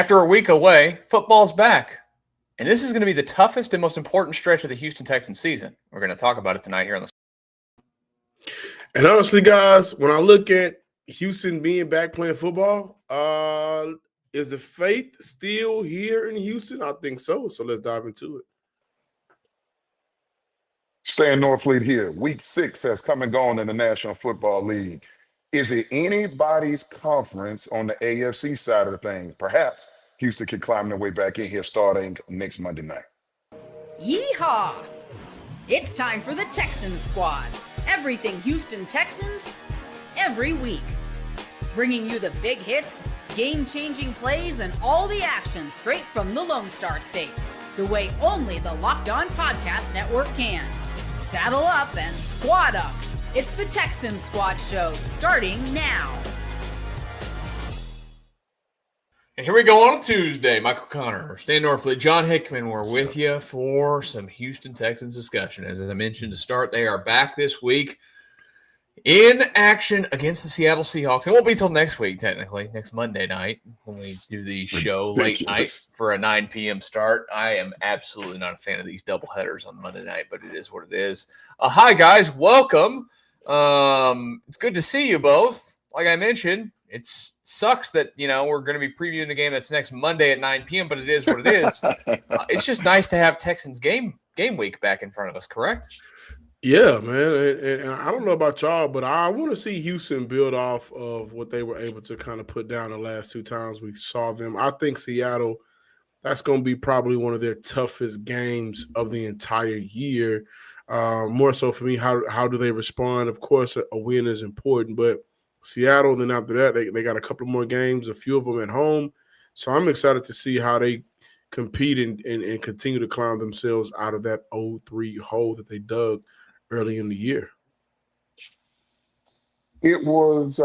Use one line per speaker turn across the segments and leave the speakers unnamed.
After a week away, football's back. And this is going to be the toughest and most important stretch of the Houston Texans season. We're going to talk about it tonight here on the.
And honestly, guys, when I look at Houston being back playing football, is the faith still here in Houston? I think so. So let's dive into it.
Stan Norfleet here. Week 6 has come and gone in the National Football League. Is it anybody's conference on the AFC side of the things? Perhaps Houston can climb their way back in here starting next Monday night.
Yeehaw! It's time for the Texans Squad. Everything Houston Texans, every week. Bringing you the big hits, game-changing plays, and all the action straight from the Lone Star State. The way only the Locked On Podcast Network can. Saddle up and squad up. It's the Texans Squad Show, starting now.
And here we go on a Tuesday. Michael Connor, Stan Norfleet, John Hickman, we're with you for some Houston Texans discussion. As I mentioned to start, they are back this week in action against the Seattle Seahawks. It won't be till next week, technically, next Monday night when we do the show late night for a 9 p.m. start. I am absolutely not a fan of these doubleheaders on Monday night, but it is what it is. Hi, guys. Welcome. It's good to see you both. Like I mentioned, it sucks that, we're going to be previewing the game that's next Monday at 9 p.m., but it is what it is. It's just nice to have Texans game week back in front of us, correct?
Yeah, man. And I don't know about y'all, but I want to see Houston build off of what they were able to kind of put down the last 2 times we saw them. I think Seattle, that's going to be probably one of their toughest games of the entire year. More so for me, how do they respond? Of course, a win is important, but Seattle, then after that, they got a couple more games, a few of them at home. So I'm excited to see how they compete and continue to climb themselves out of that 0-3 hole that they dug early in the year.
It was,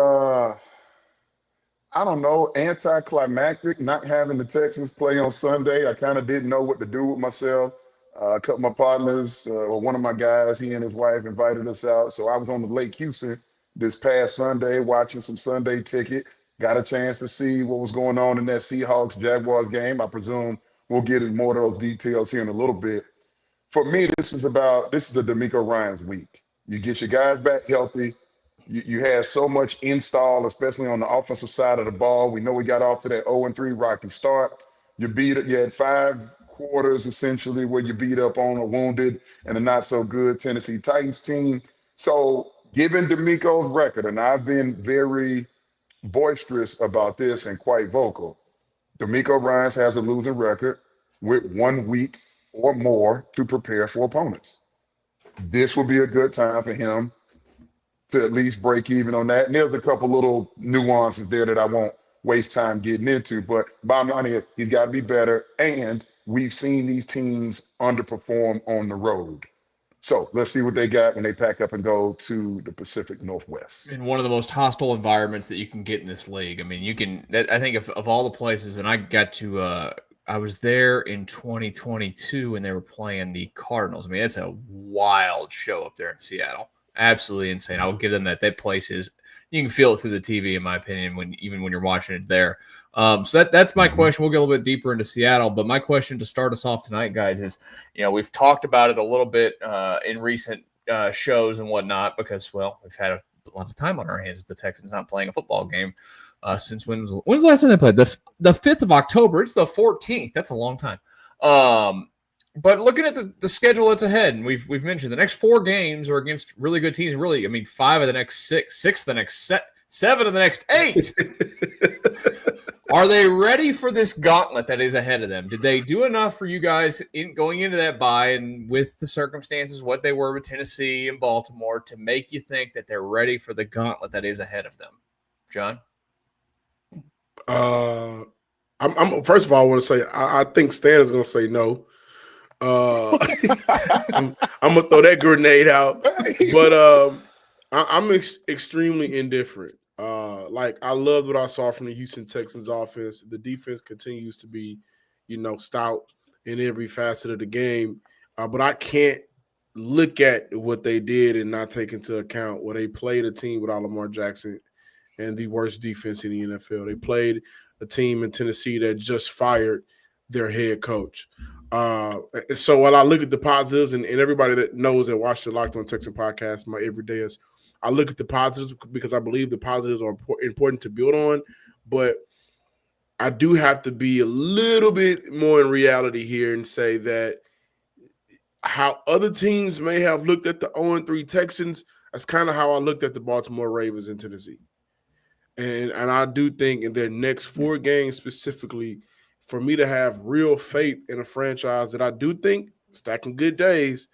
anticlimactic not having the Texans play on Sunday. I kind of didn't know what to do with myself. A couple of my partners, or one of my guys, he and his wife invited us out. So I was on the Lake Houston this past Sunday watching some Sunday Ticket. Got a chance to see what was going on in that Seahawks-Jaguars game. I presume we'll get into more of those details here in a little bit. For me, this is a D'Amico Ryans week. You get your guys back healthy. You had so much install, especially on the offensive side of the ball. We know we got off to that 0-3 rocky start. You had 5 quarters essentially where you beat up on a wounded and a not so good Tennessee Titans team. So given D'Amico's record, and I've been very boisterous about this and quite vocal, D'Amico Ryans has a losing record with 1 week or more to prepare for opponents. This will be a good time for him to at least break even on that. And there's a couple little nuances there that I won't waste time getting into, but bottom line is he's got to be better, and we've seen these teams underperform on the road. So let's see what they got when they pack up and go to the Pacific Northwest.
In one of the most hostile environments that you can get in this league. I mean, I think of all the places, and I got to I was there in 2022 when they were playing the Cardinals. I mean, it's a wild show up there in Seattle. Absolutely insane. I will give them that. That place is, you can feel it through the TV, in my opinion, even when you're watching it there. So that's my question. We'll get a little bit deeper into Seattle. But my question to start us off tonight, guys, is, we've talked about it a little bit in recent shows and whatnot because, well, we've had a lot of time on our hands with the Texans not playing a football game. Since when's the last time they played? The 5th of October. It's the 14th. That's a long time. But looking at the schedule that's ahead, and we've mentioned the next 4 games are against really good teams. Really, I mean, 5 of the next 6 of the next 7 of the next 8. Are they ready for this gauntlet that is ahead of them? Did they do enough for you guys going into that bye and with the circumstances, what they were with Tennessee and Baltimore, to make you think that they're ready for the gauntlet that is ahead of them? John?
I'm first of all, I want to say I think Stan is going to say no. I'm going to throw that grenade out, but I'm extremely indifferent. I love what I saw from the Houston Texans offense. The defense continues to be, stout in every facet of the game. But I can't look at what they did and not take into account where they played a team without Lamar Jackson and the worst defense in the NFL. They played a team in Tennessee that just fired their head coach. So while I look at the positives, and everybody that knows and watched the Locked On Texans podcast, my everyday is I look at the positives because I believe the positives are important to build on, but I do have to be a little bit more in reality here and say that how other teams may have looked at the 0-3 Texans, that's kind of how I looked at the Baltimore Ravens in Tennessee. And I do think in their next 4 games specifically, for me to have real faith in a franchise that I do think, stacking good days,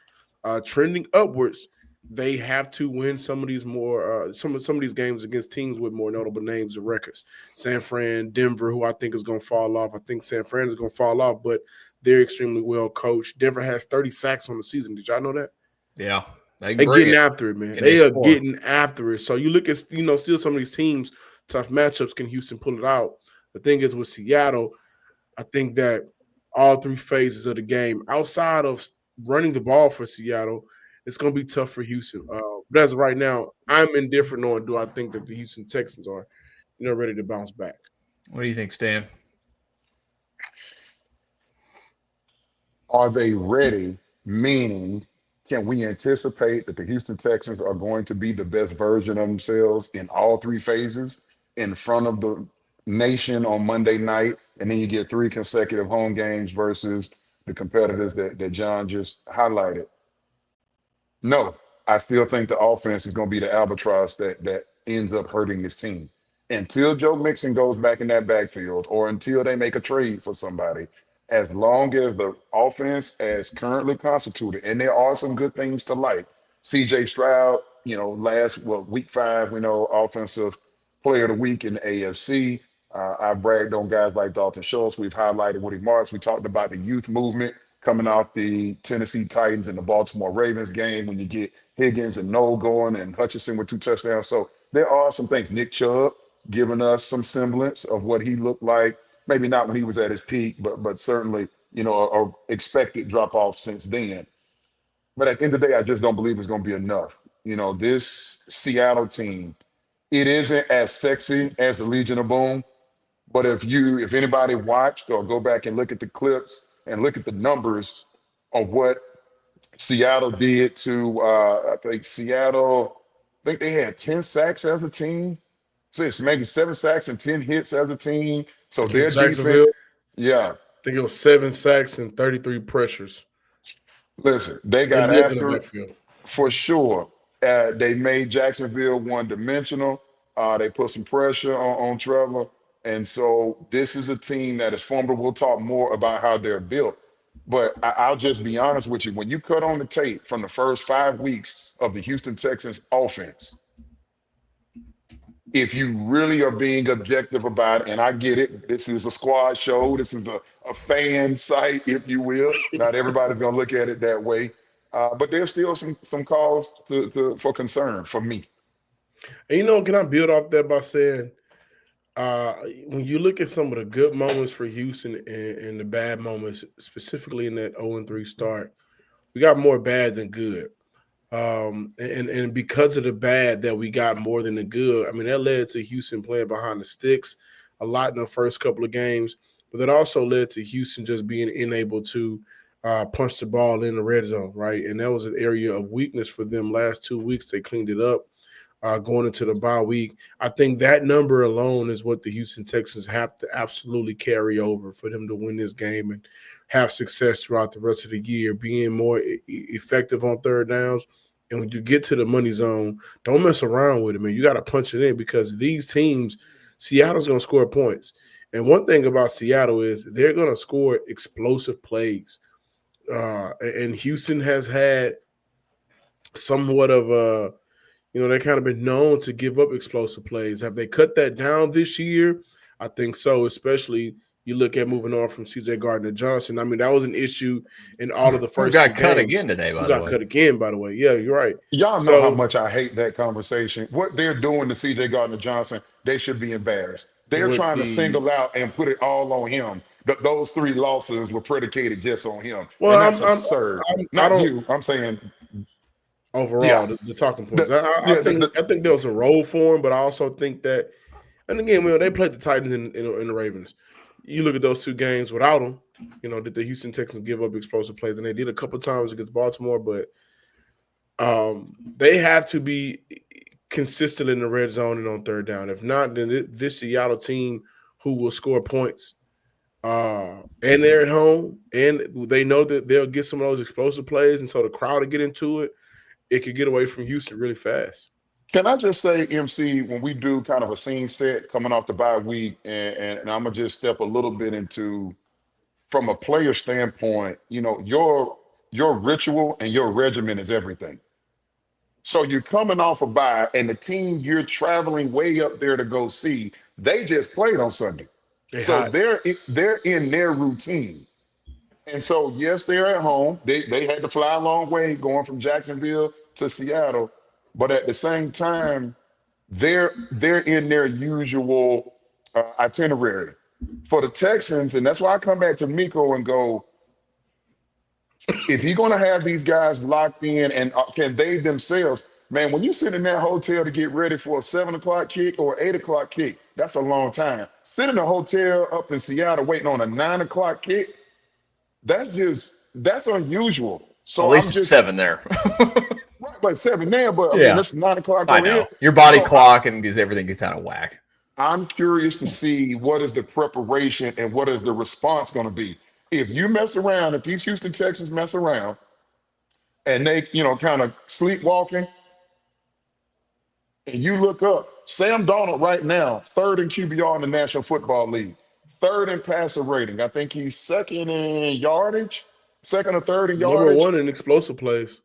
trending upwards, they have to win some of these more some of these games against teams with more notable names and records. San Fran, Denver, who I think is going to fall off. I think San Fran is going to fall off, but they're extremely well coached. Denver has 30 sacks on the season. Did y'all know that?
Yeah.
They're getting after it, man. They are getting after it. So you look at, still some of these teams, tough matchups, can Houston pull it out? The thing is with Seattle, I think that all 3 phases of the game, outside of running the ball for Seattle, it's going to be tough for Houston. But as of right now, I'm indifferent on do I think that the Houston Texans are, ready to bounce back.
What do you think, Stan?
Are they ready? Meaning, can we anticipate that the Houston Texans are going to be the best version of themselves in all 3 phases in front of the nation on Monday night? And then you get 3 consecutive home games versus the competitors that John just highlighted. No, I still think the offense is going to be the albatross that ends up hurting this team. Until Joe Mixon goes back in that backfield or until they make a trade for somebody, as long as the offense as currently constituted, and there are some good things to like. C.J. Stroud, week 5, offensive player of the week in the AFC. I bragged on guys like Dalton Schultz. We've highlighted Woody Marks. We talked about the youth movement coming off the Tennessee Titans and the Baltimore Ravens game when you get Higgins and Noel going and Hutchinson with 2 touchdowns. So there are some things. Nick Chubb giving us some semblance of what he looked like. Maybe not when he was at his peak, but certainly, a expected drop-off since then. But at the end of the day, I just don't believe it's going to be enough. This Seattle team, it isn't as sexy as the Legion of Boom. But if anybody watched or go back and look at the clips and look at the numbers of what Seattle did to, I think they had 10 sacks as a team. So it's maybe 7 sacks and 10 hits as a team. So their defense,
I think it was 7 sacks and 33 pressures.
Listen, they got after it for sure. They made Jacksonville one-dimensional. They put some pressure on Trevor. And so this is a team that is formidable. We'll talk more about how they're built. But I'll just be honest with you. When you cut on the tape from the first 5 weeks of the Houston Texans offense, if you really are being objective about it, and I get it, this is a squad show. This is a fan site, if you will. Not everybody's going to look at it that way. But there's still some cause for concern for me.
And, can I build off that by saying, when you look at some of the good moments for Houston and the bad moments, specifically in that 0-3 start, we got more bad than good. And because of the bad that we got more than the good, I mean, that led to Houston playing behind the sticks a lot in the first couple of games, but that also led to Houston just being unable to punch the ball in the red zone, right? And that was an area of weakness for them last 2 weeks. They cleaned it up going into the bye week. I think that number alone is what the Houston Texans have to absolutely carry over for them to win this game and have success throughout the rest of the year, being more effective on third downs. And when you get to the money zone, don't mess around with it, man. You got to punch it in because these teams, Seattle's going to score points. And one thing about Seattle is they're going to score explosive plays. And Houston has had somewhat of they kind of been known to give up explosive plays. Have they cut that down this year? I think so, especially you look at moving on from C.J. Gardner-Johnson. I mean, that was an issue in all of the first
got cut again today, by the way.
Got cut again, by the way. Yeah, you're right.
Y'all know how much I hate that conversation. What they're doing to C.J. Gardner-Johnson, they should be embarrassed. They're trying to single out and put it all on him. Those 3 losses were predicated just on him.
Well,
and that's absurd. I'm saying
overall, the talking points. I think there was a role for him, but I also think that, and again, they played the Titans and the Ravens. You look at those two games without him. Did the Houston Texans give up explosive plays? And they did a couple of times against Baltimore, but they have to be consistent in the red zone and on third down. If not, then this Seattle team who will score points, and they're at home, and they know that they'll get some of those explosive plays, and so the crowd will get into it. It could get away from Houston really fast.
Can I just say, MC, when we do kind of a scene set coming off the bye week, and I'm going to just step a little bit into, from a player standpoint, your ritual and your regimen is everything. So you're coming off a bye, and the team you're traveling way up there to go see, they just played on Sunday. So they're in their routine. And so, yes, they're at home. They had to fly a long way going from Jacksonville to Seattle. But at the same time, they're in their usual itinerary. For the Texans, and that's why I come back to Miko and go, if you're going to have these guys locked in and can they themselves, man, when you sit in that hotel to get ready for a 7 o'clock kick or 8 o'clock kick, that's a long time. Sit in a hotel up in Seattle waiting on a 9 o'clock kick, that's unusual. So
at least it's 7 there.
Right, but 7 there, but I mean, that's 9 o'clock.
I know. Your body clock and everything gets out of whack.
I'm curious to see what is the preparation and what is the response going to be. If you mess around, if these Houston Texans mess around and they, kind of sleepwalking, and you look up, Sam Darnold right now, 3rd in QBR in the National Football League, 3rd in passer rating. I think he's 2nd in yardage, 2nd or 3rd in yardage.
Number 1 in explosive plays.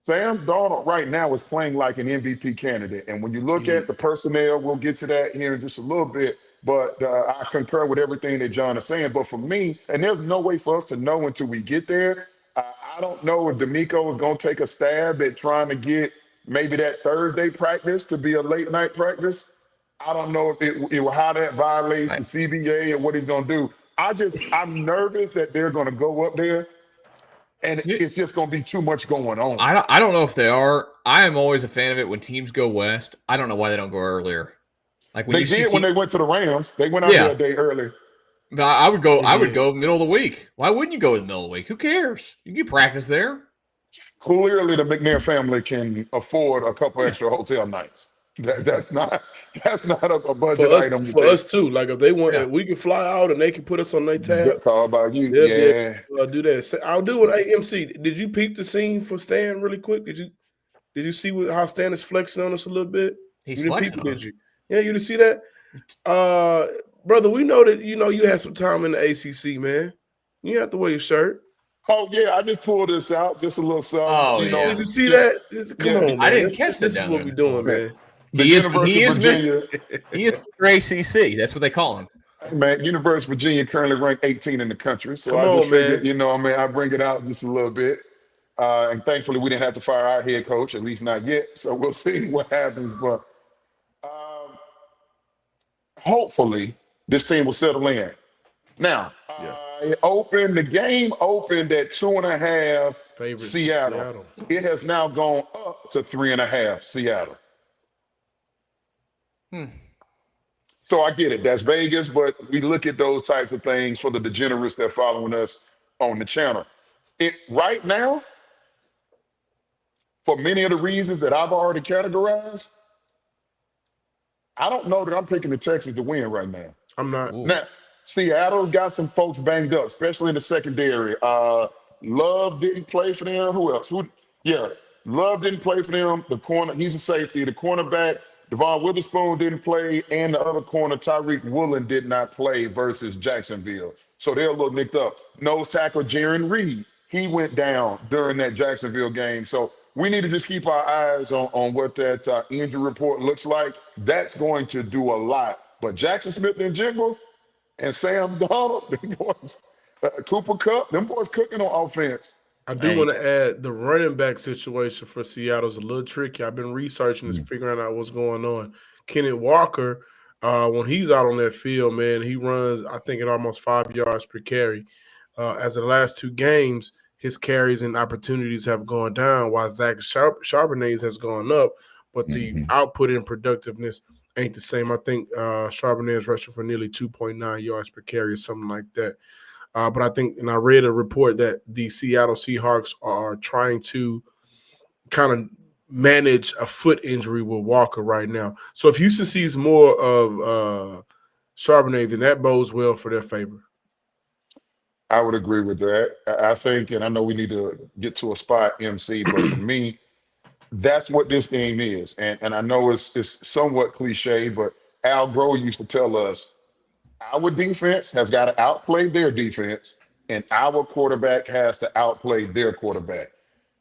Sam Darnold right now is playing like an MVP candidate. And when you look at the personnel, we'll get to that here in just a little bit, but I concur with everything that John is saying. But for me, and there's no way for us to know until we get there, I don't know if D'Amico is going to take a stab at trying to get maybe that Thursday practice to be a late night practice. I don't know if how that violates the CBA and what he's going to do. I'm nervous that they're going to go up there and it's just going to be too much going on.
I don't know if they are. I am always a fan of it when teams go west. I don't know why they don't go earlier. Like when
when they went to the Rams, they went out there a day early.
But I would go middle of the week. Why wouldn't you go in the middle of the week? Who cares? You can practice there.
Clearly, the McNair family can afford a couple extra hotel nights. That's not a budget item
for us too. Like if they want, we can fly out and they can put us on their tab.
Call about you,
I'll do that. I'll do it. AMC. Did you peep the scene for Stan really quick? Did you see how Stan is flexing on us a little bit?
He's flexing on us.
Yeah, you didn't see that, brother. We know that you had some time in the ACC, man. You have to wear your shirt.
Oh yeah, I just pulled this out, just a little something.
Oh,
did you see that? Come on, man.
I didn't catch that.
This is what we're doing, man.
He is Mr. ACC. That's what they call him.
Man, University of Virginia currently ranked 18 in the country. So I bring it out just a little bit. And thankfully, we didn't have to fire our head coach, at least not yet. So we'll see what happens. But hopefully, this team will settle in. Now, the game opened at 2.5 Seattle. It has now gone up to 3.5 Seattle. So I get it. That's Vegas, but we look at those types of things for the degenerates that are following us on the channel. Right now, for many of the reasons that I've already categorized, I don't know that I'm picking the Texans to win right now.
I'm not.
Now, Seattle's got some folks banged up, especially in the secondary. Love didn't play for them. Who else? Love didn't play for them. The corner, he's a safety. The cornerback, Devon Witherspoon didn't play, and the other corner, Tyreek Woolen, did not play versus Jacksonville. So they're a little nicked up. Nose tackle Jaron Reed, he went down during that Jacksonville game. So we need to just keep our eyes on what that injury report looks like. That's going to do a lot. But Jackson Smith and Jiggle and Sam Darnold, them boys, Cooper Kupp, them boys cooking on offense.
I do want to add the running back situation for Seattle is a little tricky. I've been researching this, figuring out what's going on. Kenneth Walker, when he's out on that field, man, he runs, I think, at almost 5 yards per carry. As of the last 2 games, his carries and opportunities have gone down, while Zach Charbonnet's has gone up, but the output and productiveness ain't the same. I think Charbonnet is rushing for nearly 2.9 yards per carry or something like that. But I think, and I read a report that the Seattle Seahawks are trying to kind of manage a foot injury with Walker right now. So if Houston sees more of Charbonnet, then that bodes well for their favor.
I would agree with that. I think, and I know we need to get to a spot, MC, but for me, that's what this game is. And I know it's somewhat cliche, but Al Groh used to tell us, our defense has got to outplay their defense, and our quarterback has to outplay their quarterback.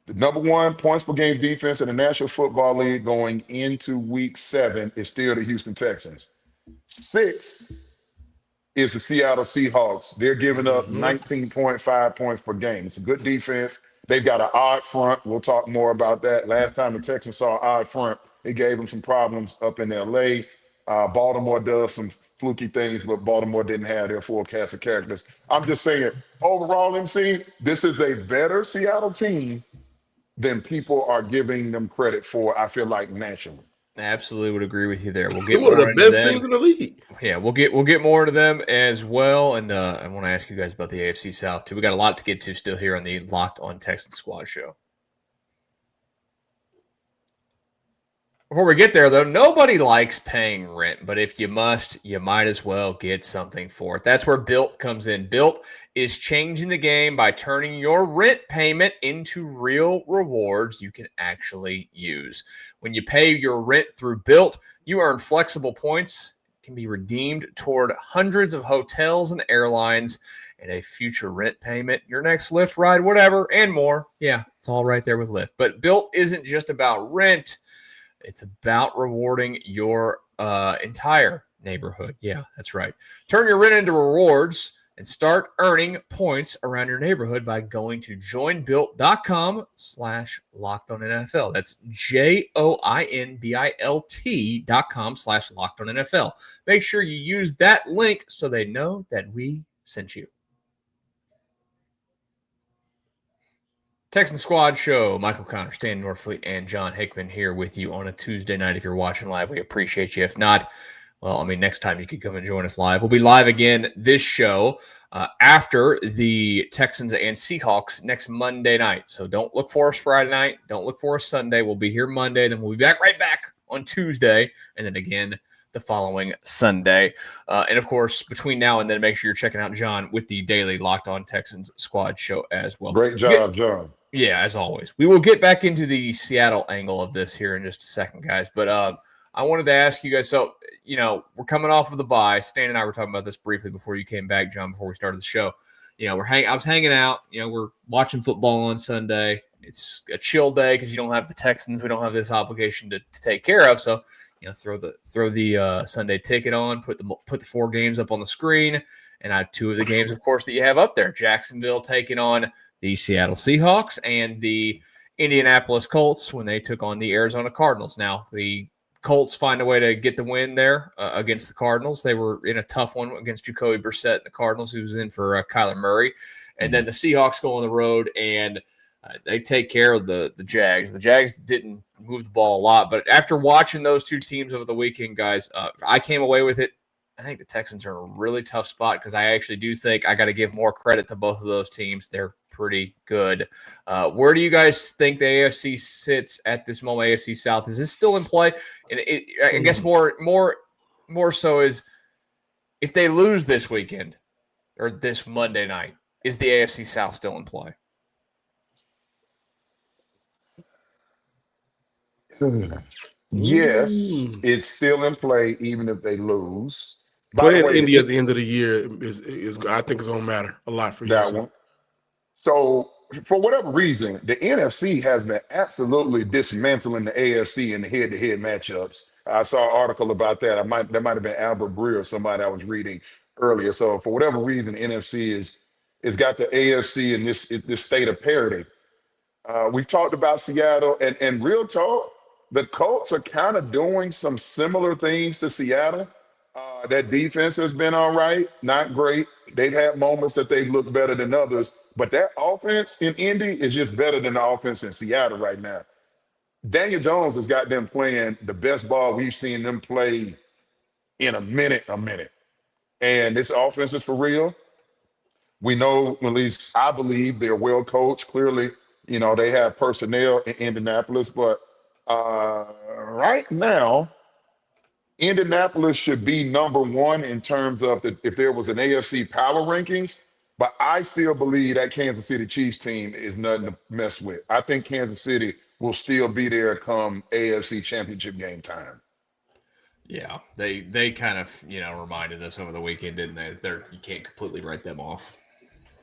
The number one points per game defense in the National Football League going into week 7 is still the Houston Texans. 6th is the Seattle Seahawks. They're giving up 19.5 points per game. It's a good defense. They've got an odd front. We'll talk more about that. Last time the Texans saw an odd front, it gave them some problems up in L.A. Baltimore does some fluky things, but Baltimore didn't have their full cast of characters. I'm just saying, overall, MC, this is a better Seattle team than people are giving them credit for, I feel like, nationally.
I absolutely would agree with you there. We'll get
one of
more
the
into
best
them.
teams in the league.
Yeah, we'll get more into them as well. And I want to ask you guys about the AFC South too. We got a lot to get to still here on the Locked On Texans Squad show. Before we get there, though, nobody likes paying rent, but if you must, you might as well get something for it. That's where BILT comes in. BILT is changing the game by turning your rent payment into real rewards you can actually use. When you pay your rent through BILT, you earn flexible points, can be redeemed toward hundreds of hotels and airlines, and a future rent payment, your next Lyft ride, whatever, and more. Yeah, it's all right there with Lyft. But BILT isn't just about rent. It's about rewarding your entire neighborhood. Yeah, that's right. Turn your rent into rewards and start earning points around your neighborhood by going to joinbilt.com/LockedOnNFL. That's joinbilt.com/LockedOnNFL. Make sure you use that link so they know that we sent you. Texan Squad Show. Michael Connor, Stan Norfleet, and John Hickman here with you on a Tuesday night. If you're watching live, we appreciate you. If not, well, I mean, next time you could come and join us live. We'll be live again this show after the Texans and Seahawks next Monday night. So don't look for us Friday night. Don't look for us Sunday. We'll be here Monday. Then we'll be right back on Tuesday. And then again the following Sunday. And, of course, between now and then, make sure you're checking out John with the daily Locked On Texans Squad Show as well.
Great job, John.
Yeah, as always. We will get back into the Seattle angle of this here in just a second, guys. But I wanted to ask you guys, so, we're coming off of the bye. Stan and I were talking about this briefly before you came back, John, before we started the show. I was hanging out. We're watching football on Sunday. It's a chill day because you don't have the Texans. We don't have this obligation to take care of. So, throw the Sunday ticket on, put the 4 games up on the screen, and I have 2 of the games, of course, that you have up there. Jacksonville taking on the Seattle Seahawks and the Indianapolis Colts when they took on the Arizona Cardinals. Now, the Colts find a way to get the win there against the Cardinals. They were in a tough one against Jacoby Brissett and the Cardinals, who was in for Kyler Murray. And then the Seahawks go on the road and they take care of the Jags. The Jags didn't move the ball a lot, but after watching those 2 teams over the weekend, guys, I came away with it. I think the Texans are in a really tough spot because I actually do think I got to give more credit to both of those teams. They're pretty good. Where do you guys think the AFC sits at this moment? AFC South, is this still in play? And I guess more so is if they lose this weekend or this Monday night, is the AFC South still in play?
Yes, it's still in play, even if they lose.
Playing Indy at the end of the year is I think it's going to matter a lot for you.
That one. So, for whatever reason, the NFC has been absolutely dismantling the AFC in the head-to-head matchups. I saw an article about that. That might have been Albert Breer or somebody I was reading earlier. So, for whatever reason, the NFC is got the AFC in this state of parity. We've talked about Seattle, and real talk, the Colts are kind of doing some similar things to Seattle. That defense has been all right, not great. They've had moments that they've looked better than others, but that offense in Indy is just better than the offense in Seattle right now. Daniel Jones has got them playing the best ball we've seen them play in a minute. And this offense is for real. We know, at least I believe, they're well coached. Clearly, they have personnel in Indianapolis, but right now, Indianapolis should be number one in terms of if there was an AFC power rankings, but I still believe that Kansas City Chiefs team is nothing to mess with. I think Kansas City will still be there come AFC Championship game time.
Yeah, they kind of, reminded us over the weekend, didn't they? You can't completely write them off.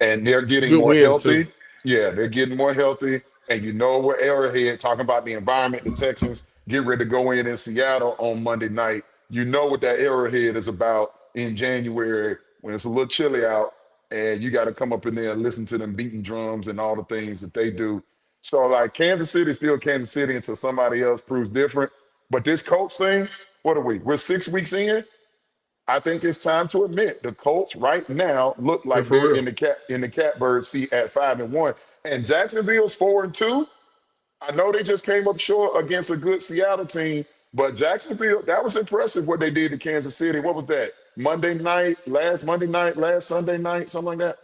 And they're getting more healthy. Yeah, they're getting more healthy. And we're Arrowhead talking about the environment. The Texans get ready to go in Seattle on Monday night. You know what that Arrowhead is about in January when it's a little chilly out and you got to come up in there and listen to them beating drums and all the things that they do. So, like, Kansas City is still Kansas City until somebody else proves different. But this Colts thing, what are we? We're 6 weeks in. I think it's time to admit the Colts right now look like they're in the catbird seat at 5-1, and Jacksonville's 4-2. I know they just came up short against a good Seattle team, but Jacksonville, that was impressive what they did to Kansas City. What was that? Last Sunday night, something like that.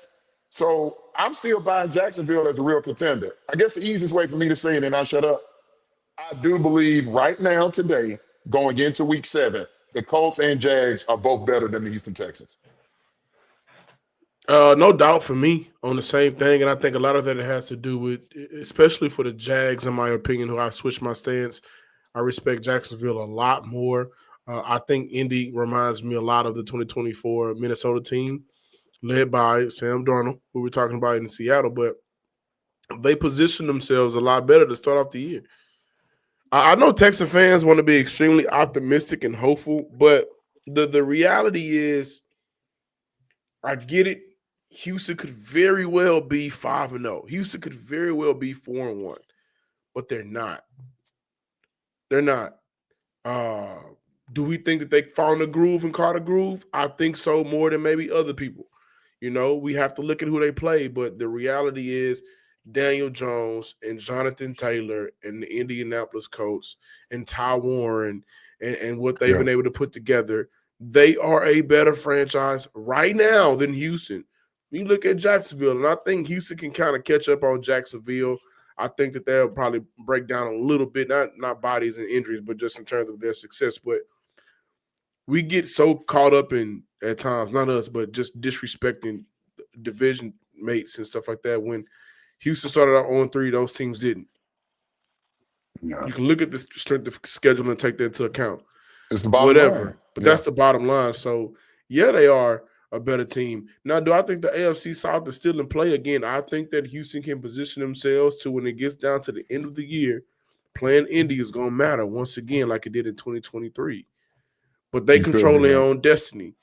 So I'm still buying Jacksonville as a real contender. I guess the easiest way for me to say it, and I'll shut up. I do believe right now, today, going into week 7, the Colts and Jags are both better than the Houston Texans.
No doubt for me on the same thing. And I think a lot of that has to do with, especially for the Jags, in my opinion, who I switched my stance. I respect Jacksonville a lot more. I think Indy reminds me a lot of the 2024 Minnesota team led by Sam Darnold, who we're talking about in Seattle. But they position themselves a lot better to start off the year. I know Texan fans want to be extremely optimistic and hopeful, but the reality is, I get it. Houston could very well be 5-0. Houston could very well be 4-1, but they're not. They're not. Do we think that they found a groove and caught a groove? I think so, more than maybe other people. We have to look at who they play, but the reality is, Daniel Jones and Jonathan Taylor and the Indianapolis Colts and Ty Warren and what they've been able to put together, they are a better franchise right now than Houston. You look at Jacksonville, and I think Houston can kind of catch up on Jacksonville. I think that they'll probably break down a little bit, not bodies and injuries, but just in terms of their success. But we get so caught up in, at times, not us, but just disrespecting division mates and stuff like that. When Houston started out 0-3, those teams didn't.
Yeah.
You can look at the strength of schedule and take that into account.
It's the bottom line.
But that's the bottom line. So, yeah, they are a better team. Now, do I think the AFC South is still in play again? I think that Houston can position themselves to, when it gets down to the end of the year, playing Indy is going to matter once again like it did in 2023. But they control their own destiny.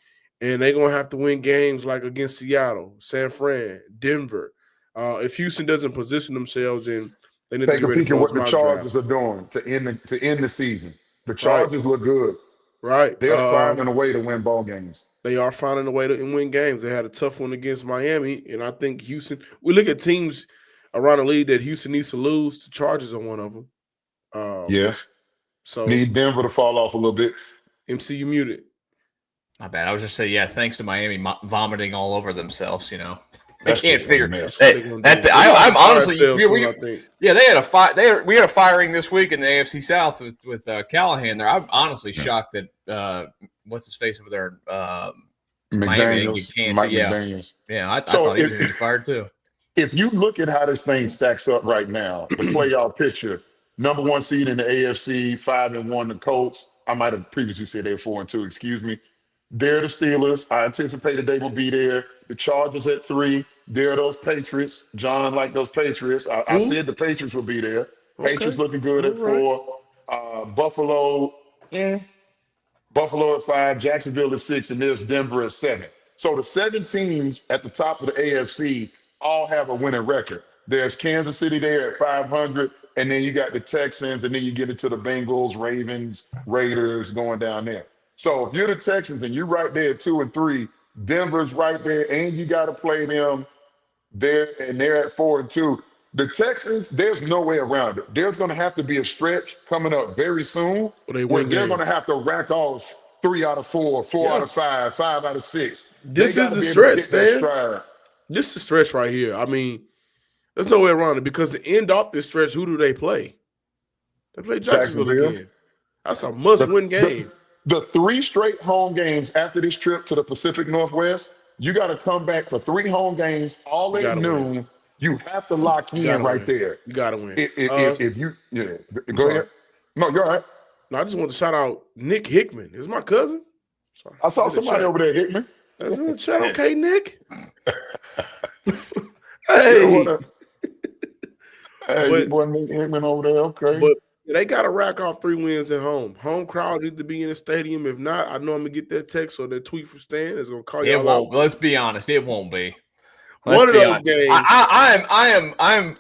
And they're going to have to win games like against Seattle, San Fran, Denver. If Houston doesn't position themselves in, they need
take
to
a peek at what the Chargers are doing to end the season. The Chargers look good.
Right.
They're finding a way to win ball games.
They are finding a way to win games. They had a tough one against Miami, and I think Houston – we look at teams around the league that Houston needs to lose. The Chargers are one of them.
Yes.
So
need Denver to fall off a little bit.
MC, you muted.
Not bad. I was just saying, thanks to Miami vomiting all over themselves, I
That's
can't
just
figure
a mess.
I'm honestly, they had we had a firing this week in the AFC South with Callahan there. I'm honestly shocked that what's his face over there, Miami
McDaniels.
Yeah, I thought he was going to be fired too.
If you look at how this thing stacks up right now, the playoff picture, number 1 seed in the AFC, 5-1, the Colts. I might have previously said they're 4-2. Excuse me. They're the Steelers. I anticipated they will be there. The Chargers at 3. They're those Patriots. John liked those Patriots. I said the Patriots will be there. Okay. Patriots looking good at 4. Buffalo, Buffalo at 5. Jacksonville at 6. And there's Denver at 7. So the 7 teams at the top of the AFC all have a winning record. There's Kansas City there at 500. And then you got the Texans. And then you get into the Bengals, Ravens, Raiders going down there. So if you're the Texans and you're right there at 2-3, Denver's right there, and you got to play them there, and they're at 4-2. The Texans, there's no way around it. There's going to have to be a stretch coming up very soon where they're going to have to rack off 3 out of 4, 4 out of 5, 5 out of 6.
This is the stretch, man. This is the stretch right here. I mean, there's no way around it because to end off this stretch, who do they play? They play Jacksonville again. That's a must-win game.
The 3 straight home games after this trip to the Pacific Northwest, you got to come back for 3 home games all at noon. Win. You have to lock in right there.
You got to win.
If you go ahead. No, you're all right.
No, I just want to shout out Nick Hickman. Is my cousin.
Sorry. I saw somebody over there, Hickman.
That's in the chat. Okay, Nick. Hey.
Hey, boy, Nick Hickman over there. Okay.
But they got to rack off 3 wins at home. Home crowd need to be in the stadium. If not, I know I'm going to get that text or that tweet from Stan. It's going to call you out.
It won't. Let's be honest. It won't be.
One of those games.
I'm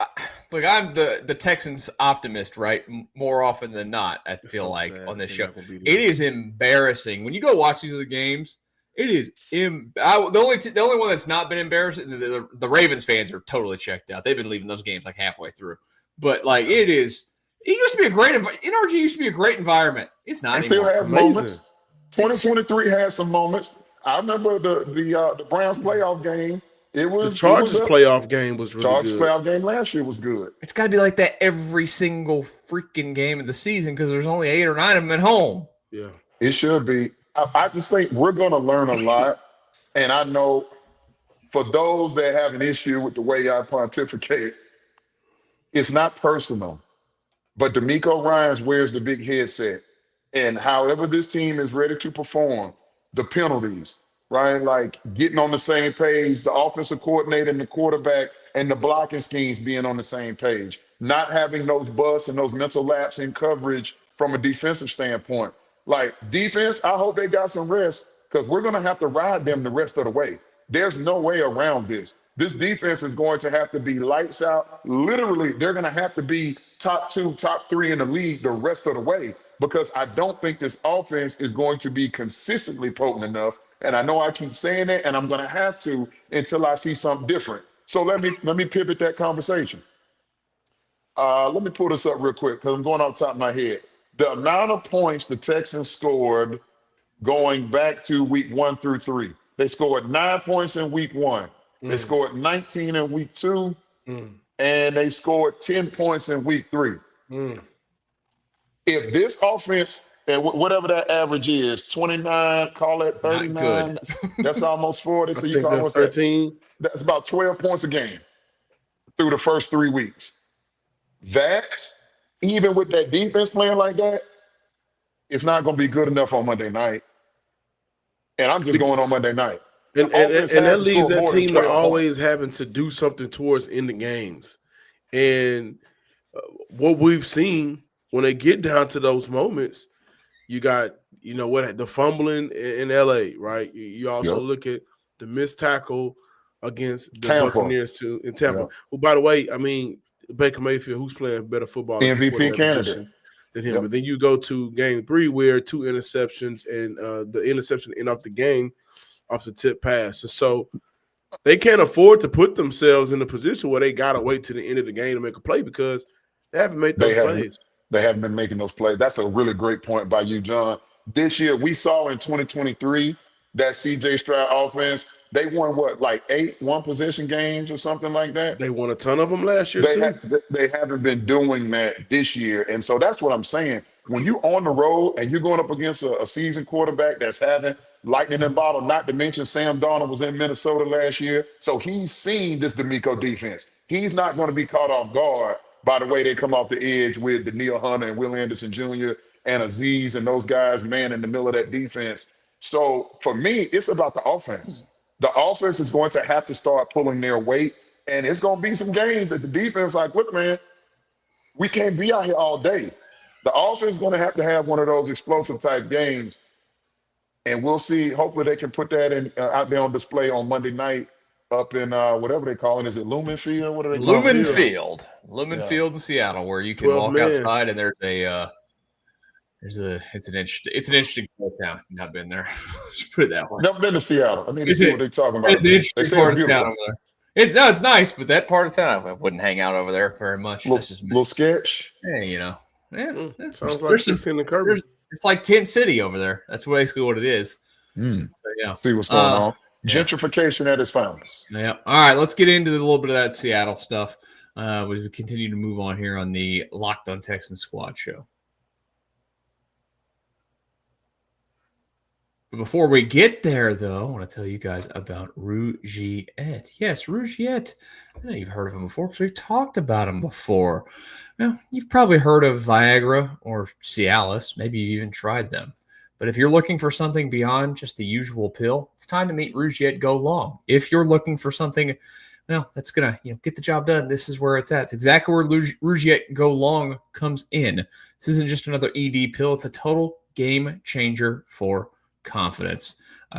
the Texans optimist, right? More often than not, I feel like on this show. It is embarrassing. When you go watch these other games, it is the only one that's not been embarrassing, the Ravens fans are totally checked out. They've been leaving those games like halfway through. But like it used to be a great NRG used to be a great environment. It's not anymore.
Still has moments. 2023 has some moments. I remember the Browns playoff game. The
Chargers playoff game was really
Chargers
good.
Playoff game last year was good.
It's got to be like that every single freaking game of the season because there's only 8 or 9 of them at home.
Yeah,
it should be. I just think we're going to learn a lot, and I know for those that have an issue with the way I pontificate, it's not personal. But DeMeco Ryans wears the big headset, and however this team is ready to perform, the penalties. Right, like getting on the same page, the offensive coordinator and the quarterback and the blocking schemes being on the same page, not having those busts and those mental lapses in coverage from a defensive standpoint. Like defense, I hope they got some rest because we're going to have to ride them the rest of the way. There's no way around this. This defense is going to have to be lights out. Literally, they're going to have to be top 2, top 3 in the league the rest of the way because I don't think this offense is going to be consistently potent enough. And I know I keep saying it, and I'm going to have to until I see something different. So let me pivot that conversation. Let me pull this up real quick because I'm going off the top of my head. The amount of points the Texans scored going back to week 1 through 3. They scored 9 points in week 1. They scored 19 in week 2. And they scored 10 points in week 3. If this offense... And whatever that average is, 29, call it 39. That's almost 40. So you call almost
13.
That's about 12 points a game through the first 3 weeks. That, even with that defense playing like that, it's not going to be good enough on Monday night. And I'm just going on Monday night.
And that leaves that team to always having to do something towards ending games. And what we've seen when they get down to those moments, you got, the fumbling in LA, right? You also look at the missed tackle against the Buccaneers in Tampa.
Yep.
Well, by the way, I mean, Baker Mayfield, who's playing better football
MVP candidate
than him. But then you go to game 3 where 2 interceptions and the interception end off the game off the tip pass. So they can't afford to put themselves in a position where they got to wait to the end of the game to make a play because they haven't made those plays.
They haven't been making those plays. That's a really great point by you, John. This year, we saw in 2023 that CJ Stroud offense, they won, 8 one-possession games or something like that?
They won a ton of them last year, too.
They haven't been doing that this year. And so that's what I'm saying. When you're on the road and you're going up against a seasoned quarterback that's having lightning in bottle, not to mention Sam Darnold was in Minnesota last year. So he's seen this DeMeco defense. He's not going to be caught off guard by the way they come off the edge with Danielle Hunter and Will Anderson Jr. and Azeez and those guys, man, in the middle of that defense. So for me, it's about the offense. The offense is going to have to start pulling their weight, and it's going to be some games that the defense like, look, man, we can't be out here all day. The offense is going to have one of those explosive type games, and we'll see. Hopefully they can put that in out there on display on Monday night up in whatever they call it. Is it Lumen Field? What are they calling
it? Lumen Field in Seattle, where you can walk outside and there's it's an interesting town. I've been there. Just put it that way.
Never been to Seattle. I need to see what they're talking about.
It's an
They
interesting
say
part
it's
of town
beautiful.
over there. It's nice, but that part of town, I wouldn't hang out over there very much. That's just me.
Little sketch.
Yeah, you know. Yeah,
Sounds like
there's some,
16 and Kirby.
it's like Tent City over there. That's basically what it is. So, yeah.
See what's going on.
Yeah.
Gentrification at its finest.
Yeah. All right, let's get into a little bit of that Seattle stuff as we continue to move on here on the Locked on Texans Squad show. But before we get there, though, I want to tell you guys about Rugiet. Yes, Rugiet. I know you've heard of them before because we've talked about them before. Now, you've probably heard of Viagra or Cialis. Maybe you even tried them. But if you're looking for something beyond just the usual pill, it's time to meet Rugiet Go Long. If you're looking for something, well, that's going to get the job done, this is where it's at. It's exactly where Rugiet Go Long comes in. This isn't just another ED pill. It's a total game changer for confidence.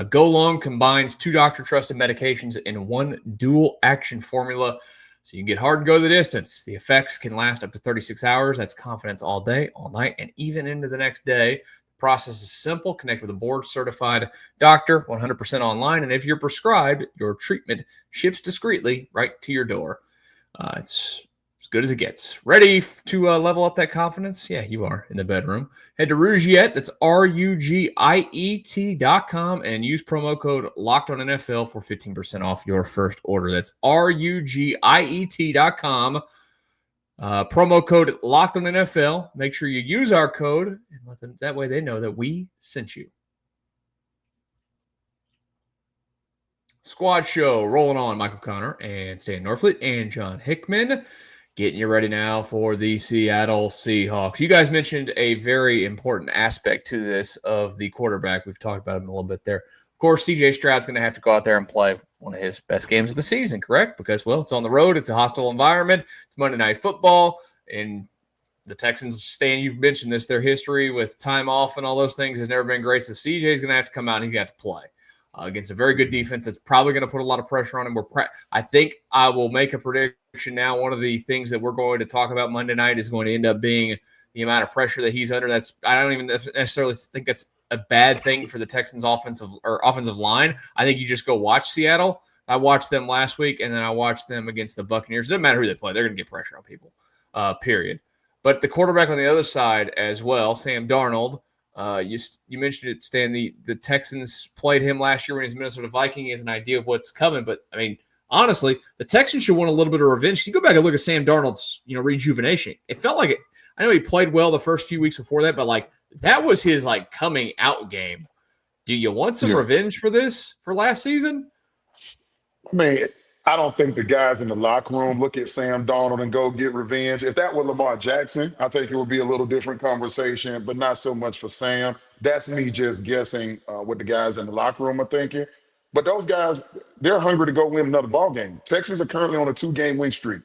Go Long combines 2 doctor-trusted medications in one dual action formula, so you can get hard and go the distance. The effects can last up to 36 hours. That's confidence all day, all night, and even into the next day. The process is simple. Connect with a board-certified doctor, 100% online, and if you're prescribed, your treatment ships discreetly right to your door. It's as good as it gets. Ready to level up that confidence? Yeah, you are in the bedroom. Head to Rugiet, that's RUGIET.com, and use promo code LOCKEDONNFL for 15% off your first order. That's RUGIET.com. Promo code LOCKEDONNFL. Make sure you use our code, and let them, that way they know that we sent you. Squad show rolling on. Michael Connor and Stan Norfleet and John Hickman. Getting you ready now for the Seattle Seahawks. You guys mentioned a very important aspect to this of the quarterback. We've talked about him a little bit there. Of course, C.J. Stroud's going to have to go out there and play one of his best games of the season, correct? Because, well, it's on the road. It's a hostile environment. It's Monday Night Football. And the Texans, Stan, you've mentioned this, their history with time off and all those things has never been great. So C.J.'s going to have to come out and he's got to play. Against a very good defense that's probably going to put a lot of pressure on him. I think I will make a prediction now. One of the things that we're going to talk about Monday night is going to end up being the amount of pressure that he's under. I don't even necessarily think that's a bad thing for the Texans' offensive line. I think you just go watch Seattle. I watched them last week, and then I watched them against the Buccaneers. It doesn't matter who they play. They're going to get pressure on people, period. But the quarterback on the other side as well, Sam Darnold, you mentioned it, Stan. The Texans played him last year when he was Minnesota Viking. He has an idea of what's coming. But, I mean, honestly, the Texans should want a little bit of revenge. You go back and look at Sam Darnold's, rejuvenation. It felt like it. I know he played well the first few weeks before that, but, that was his, coming out game. Do you want some revenge for last season?
I mean, I don't think the guys in the locker room look at Sam Darnold and go get revenge. If that were Lamar Jackson, I think it would be a little different conversation, but not so much for Sam. That's me just guessing what the guys in the locker room are thinking. But those guys, they're hungry to go win another ball game. Texans are currently on a 2-game win streak.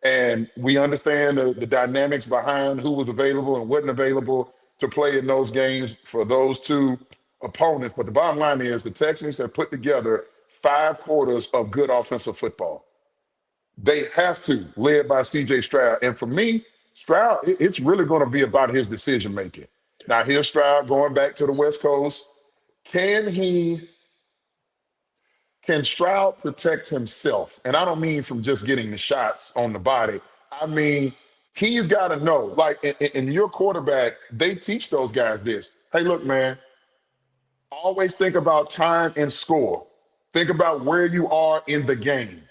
And we understand the dynamics behind who was available and wasn't available to play in those games for those two opponents. But the bottom line is the Texans have put together 5 quarters of good offensive football. They have to, led by C.J. Stroud. And for me, Stroud, it's really going to be about his decision-making. Now, here's Stroud going back to the West Coast. Can Stroud protect himself? And I don't mean from just getting the shots on the body. I mean, he's got to know, in your quarterback, they teach those guys this. Hey, look, man, always think about time and score. Think about where you are in the game.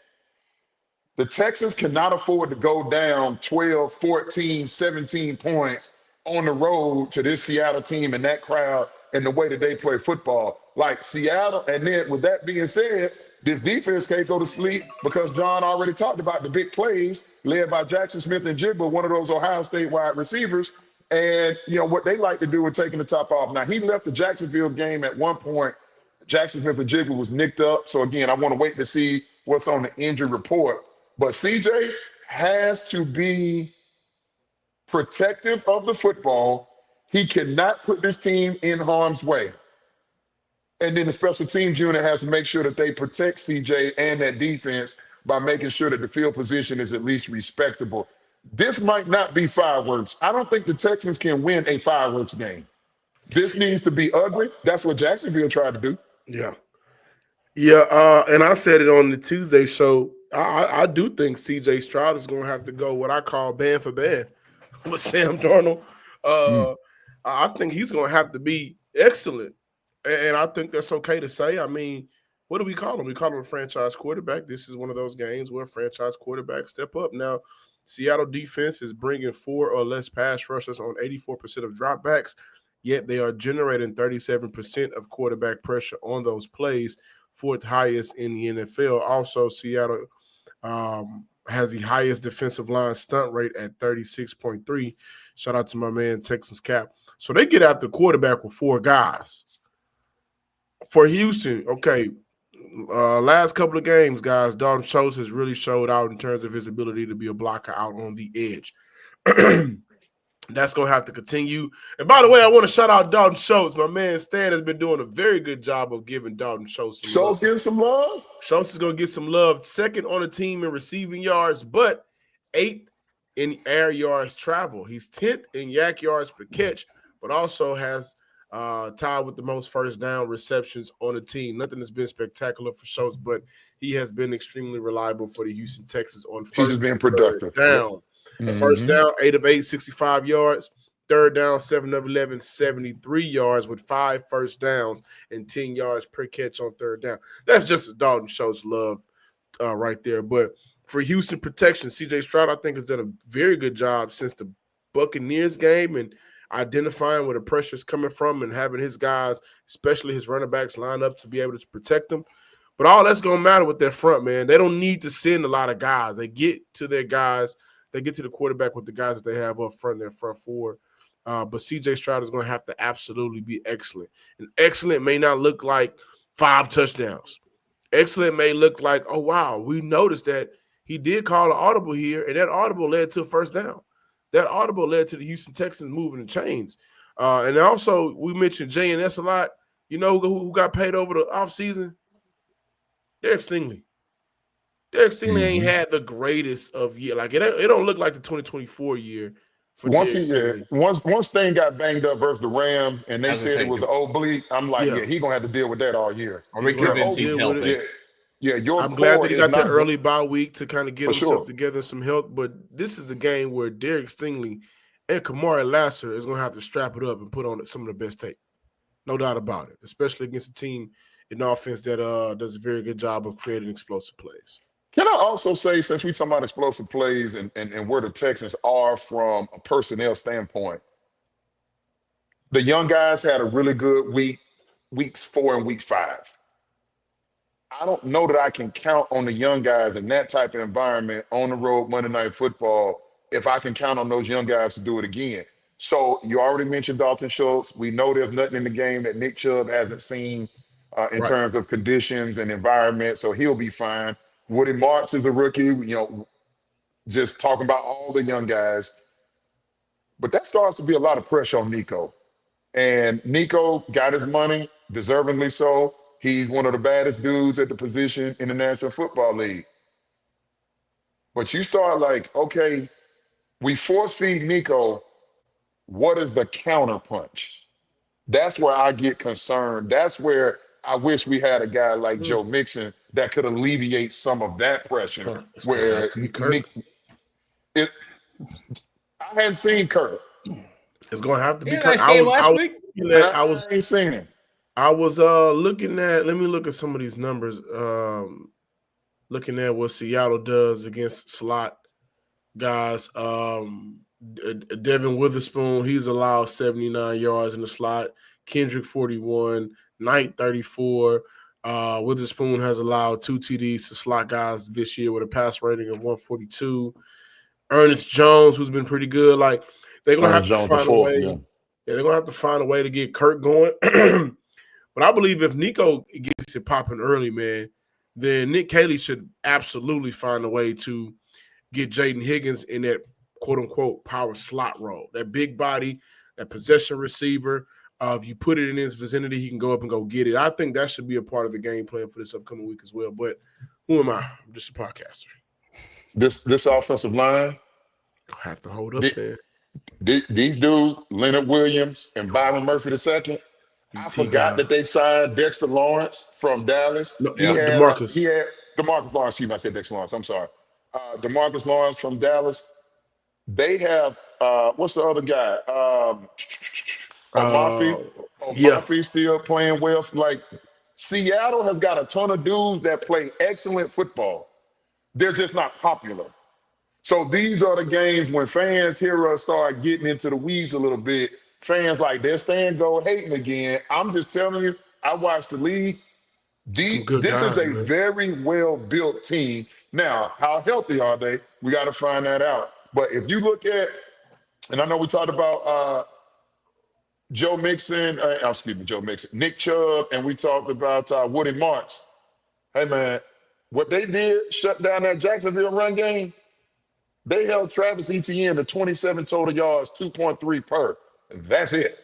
The Texans cannot afford to go down 12, 14, 17 points on the road to this Seattle team and that crowd and the way that they play football. Like Seattle, and then with that being said, this defense can't go to sleep because John already talked about the big plays led by Jackson Smith and Jigba, one of those Ohio State wide receivers. And, what they like to do in taking the top off. Now, he left the Jacksonville game at one point. Jackson Smith and Jigba was nicked up. So, again, I want to wait to see what's on the injury report. But CJ has to be protective of the football. He cannot put this team in harm's way. And then the special teams unit has to make sure that they protect CJ and that defense by making sure that the field position is at least respectable. This might not be fireworks. I don't think the Texans can win a fireworks game. This needs to be ugly. That's what Jacksonville tried to do.
Yeah. Yeah, and I said it on the Tuesday show. I do think C.J. Stroud is going to have to go what I call band for band with Sam Darnold. I think he's going to have to be excellent, and I think that's okay to say. I mean, what do we call him? We call him a franchise quarterback. This is one of those games where franchise quarterbacks step up. Now, Seattle defense is bringing 4 or less pass rushers on 84% of dropbacks, yet they are generating 37% of quarterback pressure on those plays, 4th highest in the NFL. Also, Seattle has the highest defensive line stunt rate at 36.3. Shout out to my man, Texans Cap. So they get after quarterback with 4 guys. For Houston, okay, last couple of games, guys, Dalton Schultz has really showed out in terms of his ability to be a blocker out on the edge. That's going to have to continue. And by the way, I want to shout out Dalton Schultz. My man Stan has been doing a very good job of giving Dalton Schultz some
Schultz getting some love?
Schultz is going to get some love. 2nd on the team in receiving yards, but 8th in air yards travel. He's 10th in yak yards per catch, but also has tied with the most first down receptions on the team. Nothing has been spectacular for Schultz, but he has been extremely reliable for the Houston Texans on first.
He's been productive.
Down. First down, 8 of 8, 65 yards. 3rd down, 7 of 11, 73 yards with 5 first downs and 10 yards per catch on 3rd down. That's just as Dalton Schultz love right there. But for Houston protection, C.J. Stroud, I think, has done a very good job since the Buccaneers game and identifying where the pressure is coming from and having his guys, especially his running backs, line up to be able to protect them. But all that's going to matter with their front, man. They don't need to send a lot of guys. They get to their guys. They get to the quarterback with the guys that they have up front in their front 4. But C.J. Stroud is going to have to absolutely be excellent. And excellent may not look like 5 touchdowns. Excellent may look like, oh, wow, we noticed that he did call an audible here, and that audible led to a first down. That audible led to the Houston Texans moving the chains. And also, we mentioned J&S a lot. You know who got paid over the offseason? Derek Stingley. Derek Stingley ain't had the greatest of year. Like, it don't look like the 2024 year.
Once thing got banged up versus the Rams, and they said it was an oblique, I'm like, yeah, he's gonna have to deal with that all year.
Are we convinced he's healthy?
Yeah,
I'm glad that he got that early bye week to kind of get himself together, some health. But this is the game where Derek Stingley and Kamari Lasser is gonna have to strap it up and put on some of the best tape, no doubt about it. Especially against a team in offense that does a very good job of creating explosive plays.
Can I also say, since we talking about explosive plays and where the Texans are from a personnel standpoint, the young guys had a really good weeks 4 and week 5. I don't know that I can count on the young guys in that type of environment on the road Monday Night Football if I can count on those young guys to do it again. So you already mentioned Dalton Schultz. We know there's nothing in the game that Nick Chubb hasn't seen in terms of conditions and environment, so he'll be fine. Woody Marks is a rookie, just talking about all the young guys. But that starts to be a lot of pressure on Nico. And Nico got his money, deservingly so. He's one of the baddest dudes at the position in the National Football League. But you start like, okay, we force feed Nico. What is the counter punch? That's where I get concerned. That's where I wish we had a guy like Joe Mixon that could alleviate some of that pressure. Where I hadn't seen Kirk.
It's going to have to be Kirk.
Nice game last week.
I ain't seen him.
I was looking at. Let me look at some of these numbers. Looking at what Seattle does against slot guys. Devin Witherspoon, he's allowed 79 yards in the slot. Kendrick 41, Knight 34. Witherspoon has allowed 2 TDs to slot guys this year with a pass rating of 142. Ernest Jones, who's been pretty good, like they're gonna have to find a way. Yeah, they're gonna have to find a way to get Kirk going. But I believe if Nico gets it popping early, man, then Nick Caley should absolutely find a way to get Jaden Higgins in that quote unquote power slot role. That big body, that possession receiver. If you put it in his vicinity, he can go up and go get it. I think that should be a part of the game plan for this upcoming week as well. But who am I? I'm just a podcaster.
This offensive line,
I'll have to hold up there.
These dudes, Leonard Williams and Byron Murphy II. I forgot that they signed Dexter Lawrence from Dallas.
No,
He had
DeMarcus.
DeMarcus Lawrence. Excuse me, I said Dexter Lawrence. I'm sorry. DeMarcus Lawrence from Dallas. They have what's the other guy? Omafi. Omafi still playing well. Like Seattle has got a ton of dudes that play excellent football. They're just not popular. So these are the games when fans hear us start getting into the weeds a little bit. Fans like they're staying go hating again. I'm just telling you, I watched the league. This is a very well-built team. Now, how healthy are they? We got to find that out. But if you look at, and I know we talked about Nick Chubb, and we talked about Woody Marks. Hey, man, what they did, shut down that Jacksonville run game, they held Travis Etienne to 27 total yards, 2.3 per. That's it.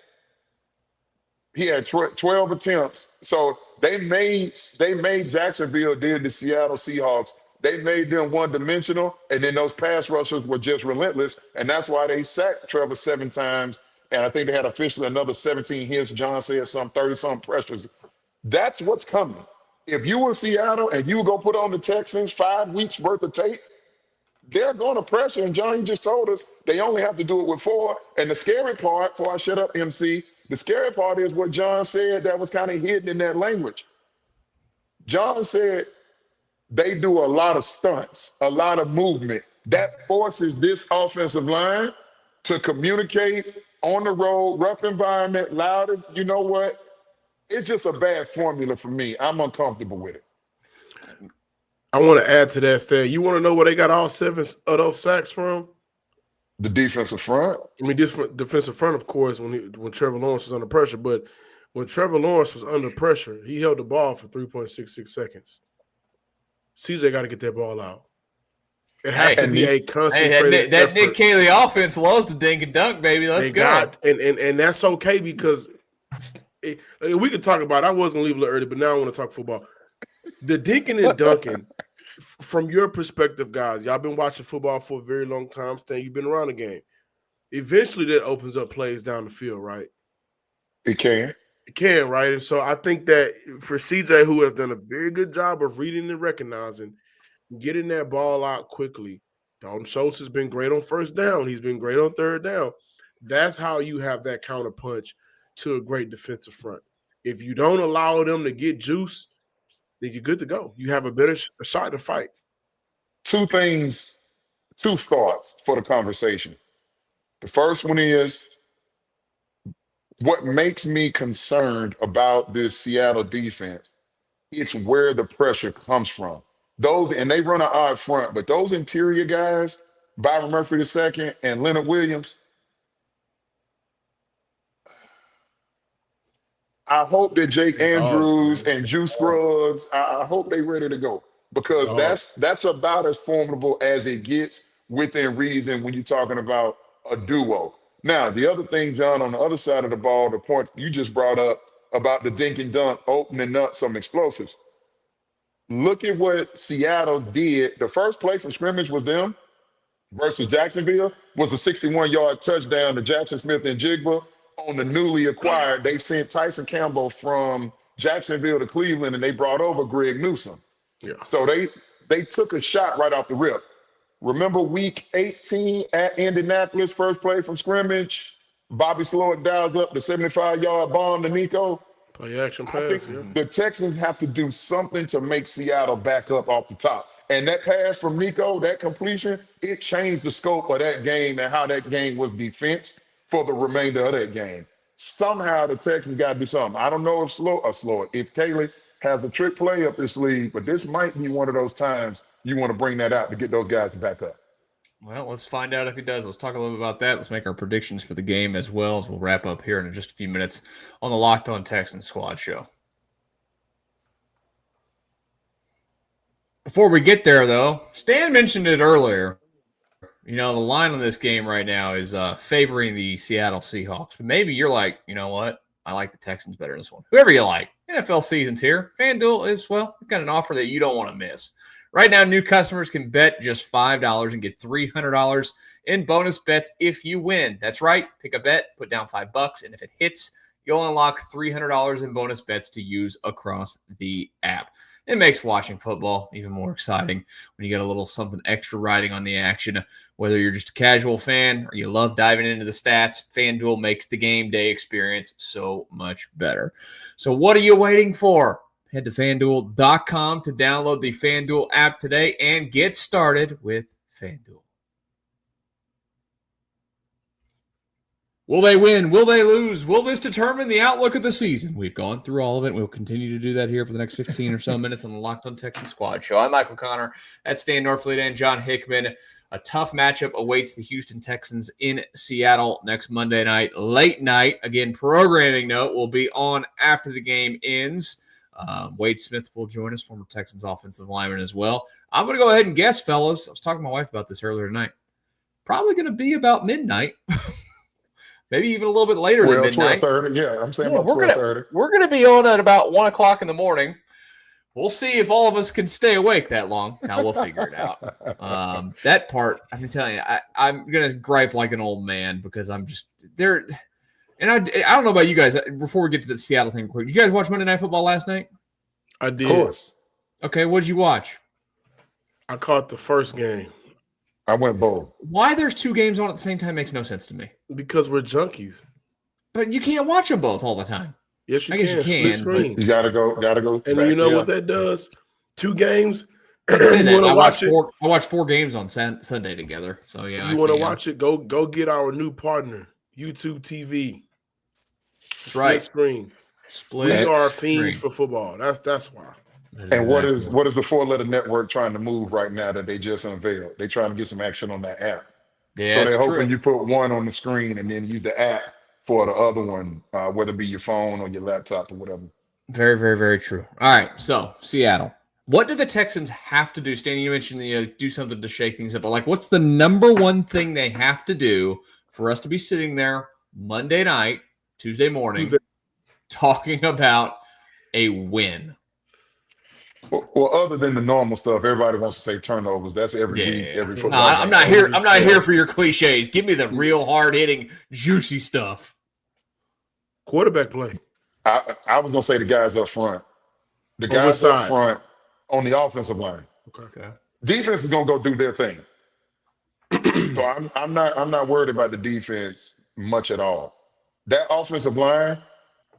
He had 12 attempts. So they made Jacksonville did the Seattle Seahawks. They made them one-dimensional, and then those pass rushers were just relentless, and that's why they sacked Trevor 7 times, and I think they had officially another 17 hits. John said some 30-something pressures. That's what's coming. If you were Seattle and you go put on the Texans 5 weeks worth of tape, they're going to pressure, and John, you just told us they only have to do it with 4. And the scary part, before I shut up, MC, the scary part is what John said that was kind of hidden in that language. John said they do a lot of stunts, a lot of movement. That forces this offensive line to communicate on the road, rough environment, loudest. You know what? It's just a bad formula for me. I'm uncomfortable with it.
I want to add to that, Stan. You want to know where they got all 7 of those sacks from?
The defensive front.
I mean, defensive front, of course, when Trevor Lawrence was under pressure. But when Trevor Lawrence was under pressure, he held the ball for 3.66 seconds. CJ got to get that ball out. It has to be a concentrated effort.
Nick Caley offense loves to dink and dunk, baby. Let's go.
And that's okay because we could talk about it. I was going to leave a little early, but now I want to talk football. The dinking and dunking, from your perspective, guys, y'all been watching football for a very long time. Stan, you've been around the game. Eventually, that opens up plays down the field, right?
It can.
It can, right? And so I think that for CJ, who has done a very good job of reading and recognizing, getting that ball out quickly. Dalton Schultz has been great on first down. He's been great on third down. That's how you have that counter punch to a great defensive front. If you don't allow them to get juice, then you're good to go. You have a better shot to fight.
2 things, 2 thoughts for the conversation. The first one is what makes me concerned about this Seattle defense. It's where the pressure comes from. And they run an odd front, but those interior guys, Byron Murphy II and Leonard Williams, I hope that Jake Andrews and Juice Scruggs, I hope they're ready to go because that's about as formidable as it gets within reason when you're talking about a duo. Now, the other thing, John, on the other side of the ball, the point you just brought up about the dink and dunk opening up some explosives. Look at what Seattle did. The first play from scrimmage was them versus Jacksonville was a 61-yard touchdown to Jackson Smith and Jigba. On the newly acquired, they sent Tyson Campbell from Jacksonville to Cleveland, and they brought over Greg Newsome.
Yeah.
So they took a shot right off the rip. Remember week 18 at Indianapolis, first play from scrimmage, Bobby Slowick dials up the 75-yard bomb to Nico.
Play action pass.
I think the Texans have to do something to make Seattle back up off the top. And that pass from Nico, that completion, it changed the scope of that game and how that game was defensed for the remainder of that game. Somehow the Texans got to do something. I don't know if Caley has a trick play up this league, but this might be one of those times you want to bring that out to get those guys back up.
Well, let's find out if he does. Let's talk a little bit about that. Let's make our predictions for the game as well as we'll wrap up here in just a few minutes on the Locked On Texans Squad Show. Before we get there, though, Stan mentioned it earlier. You know, the line on this game right now is favoring the Seattle Seahawks. But maybe you're like, you know what? I like the Texans better in this one. Whoever you like. NFL season's here. FanDuel is, well, we've got an offer that you don't want to miss. Right now, new customers can bet just $5 and get $300 in bonus bets if you win. That's right. Pick a bet, put down $5, and if it hits, you'll unlock $300 in bonus bets to use across the app. It makes watching football even more exciting when you get a little something extra riding on the action. Whether you're just a casual fan or you love diving into the stats, FanDuel makes the game day experience so much better. So what are you waiting for? Head to FanDuel.com to download the FanDuel app today and get started with FanDuel. Will they win? Will they lose? Will this determine the outlook of the season? We've gone through all of it. We'll continue to do that here for the next 15 or so minutes on the Locked on Texans Squad Show. I'm Michael Connor. That's Dan Norfleet and John Hickman. A tough matchup awaits the Houston Texans in Seattle next Monday night, late night. Again, programming note will be on after the game ends. Wade Smith will join us, former Texans offensive lineman as well. I'm going to go ahead and guess, fellas. I was talking to my wife about this earlier tonight. Probably going to be about midnight. Maybe even a little bit later than midnight.
12:30. Yeah, I'm saying about 12:30.
We're going to be on at about 1 o'clock in the morning. We'll see if all of us can stay awake that long. Now we'll figure it out. That part, I'm telling you, I'm going to gripe like an old man because I'm just there. And I don't know about you guys. Before we get to the Seattle thing, quick, you guys watch Monday Night Football last night?
I did.
Of course.
Okay, what did you watch?
I caught the first game.
I went bold.
Why there's two games on at the same time makes no sense to me.
Because we're junkies.
But you can't watch them both all the time.
Yes, you
I guess
can.
you can,
Split screen.
You gotta go.
And
back,
you know what that does? 2 games.
I
watch it.
I watched 4 games on Sunday together. So yeah,
You want to watch it? Go get our new partner, YouTube TV.
That's right.
Screen.
Split.
We are
screen.
fiends for football. That's why.
And what is the 4-letter network trying to move right now that they just unveiled? They're trying to get some action on that app.
Yeah,
so they're hoping
true.
you put one on the screen and then use the app for the other one, whether it be your phone or your laptop or whatever.
Very, very, very true. All right, so Seattle. What do the Texans have to do? Stanley, you mentioned do something to shake things up. But like, what's the number one thing they have to do for us to be sitting there Monday night, Tuesday morning, talking about a win?
Well, other than the normal stuff, everybody wants to say turnovers. That's every week, every football.
No, I'm not here. I'm not here for your cliches. Give me the real hard hitting, juicy stuff.
Quarterback play.
I was gonna say the guys up front. The guys up front on the offensive line.
Okay.
Defense is gonna go do their thing. So I'm not worried about the defense much at all. That offensive line,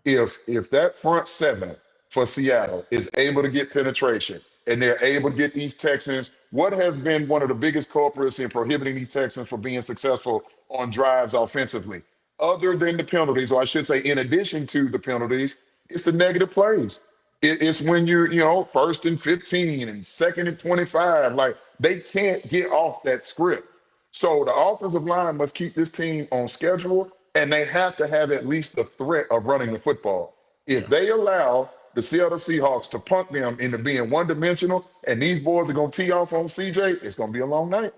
if that front 7 for Seattle is able to get penetration and they're able to get these Texans, what has been one of the biggest culprits in prohibiting these Texans from being successful on drives offensively, other than the penalties, or I should say in addition to the penalties, it's the negative plays. It's when you're, 1st and 15 and 2nd and 25. Like, they can't get off that script. So the offensive line must keep this team on schedule, and they have to have at least the threat of running the football. If they allow the Seattle Seahawks to punk them into being one-dimensional, and these boys are going to tee off on CJ, it's going to be a long night.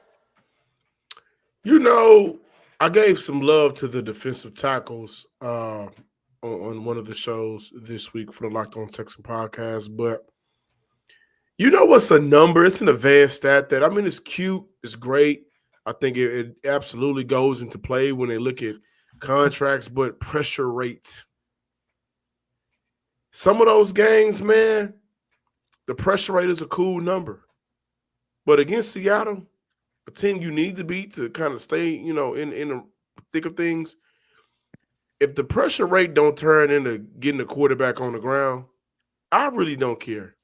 I gave some love to the defensive tackles on one of the shows this week for the Locked on Texan podcast, but what's a number? It's an advanced stat that, it's cute, it's great. I think it absolutely goes into play when they look at contracts, but pressure rates. Some of those games, man, the pressure rate is a cool number. But against Seattle, a team you need to beat to kind of stay, in the thick of things, if the pressure rate don't turn into getting the quarterback on the ground, I really don't care.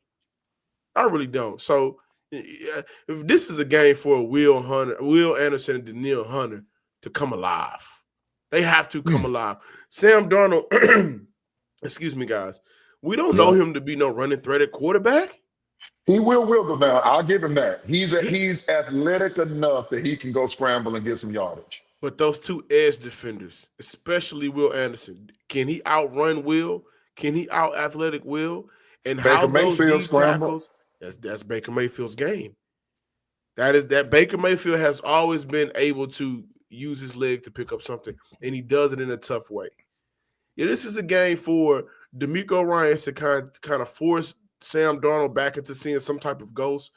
I really don't. So if this is a game for Will Anderson and Danielle Hunter to come alive. They have to come alive. Sam Darnold, excuse me, guys. We don't know him to be no running threat at quarterback.
He will wiggle now. I'll give him that. He's athletic enough that he can go scramble and get some yardage.
But those 2 edge defenders, especially Will Anderson, can he outrun Will? Can he out-athletic Will? And
Baker
how those
Mayfield
deep
scramble.
tackles, that's Baker Mayfield's game. That Baker Mayfield has always been able to use his leg to pick up something, and he does it in a tough way. Yeah, this is a game for DeMeco Ryans to kind of force Sam Darnold back into seeing some type of ghost.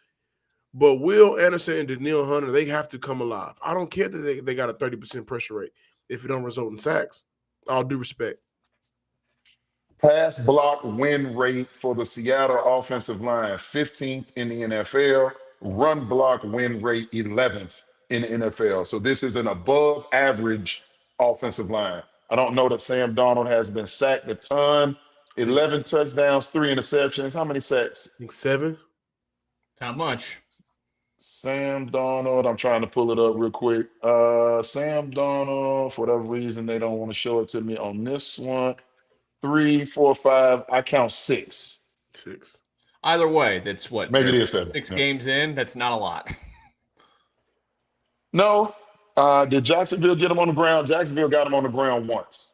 But Will Anderson and Daniil Hunter, they have to come alive. I don't care that they got a 30% pressure rate if it don't result in sacks. All due respect.
Pass block win rate for the Seattle offensive line, 15th in the NFL. Run block win rate, 11th in the NFL. So this is an above average offensive line. I don't know that Sam Darnold has been sacked a ton. 11 touchdowns, 3 interceptions. How many sacks?
I think 7.
How much?
Sam Darnold, I'm trying to pull it up real quick. Sam Darnold, for whatever reason, they don't want to show it to me on this one. 3, 4, 5. I count 6.
6.
Either way, that's what?
Maybe it is 7.
6 games in. That's not a lot.
No. Did Jacksonville get him on the ground? Jacksonville got him on the ground once.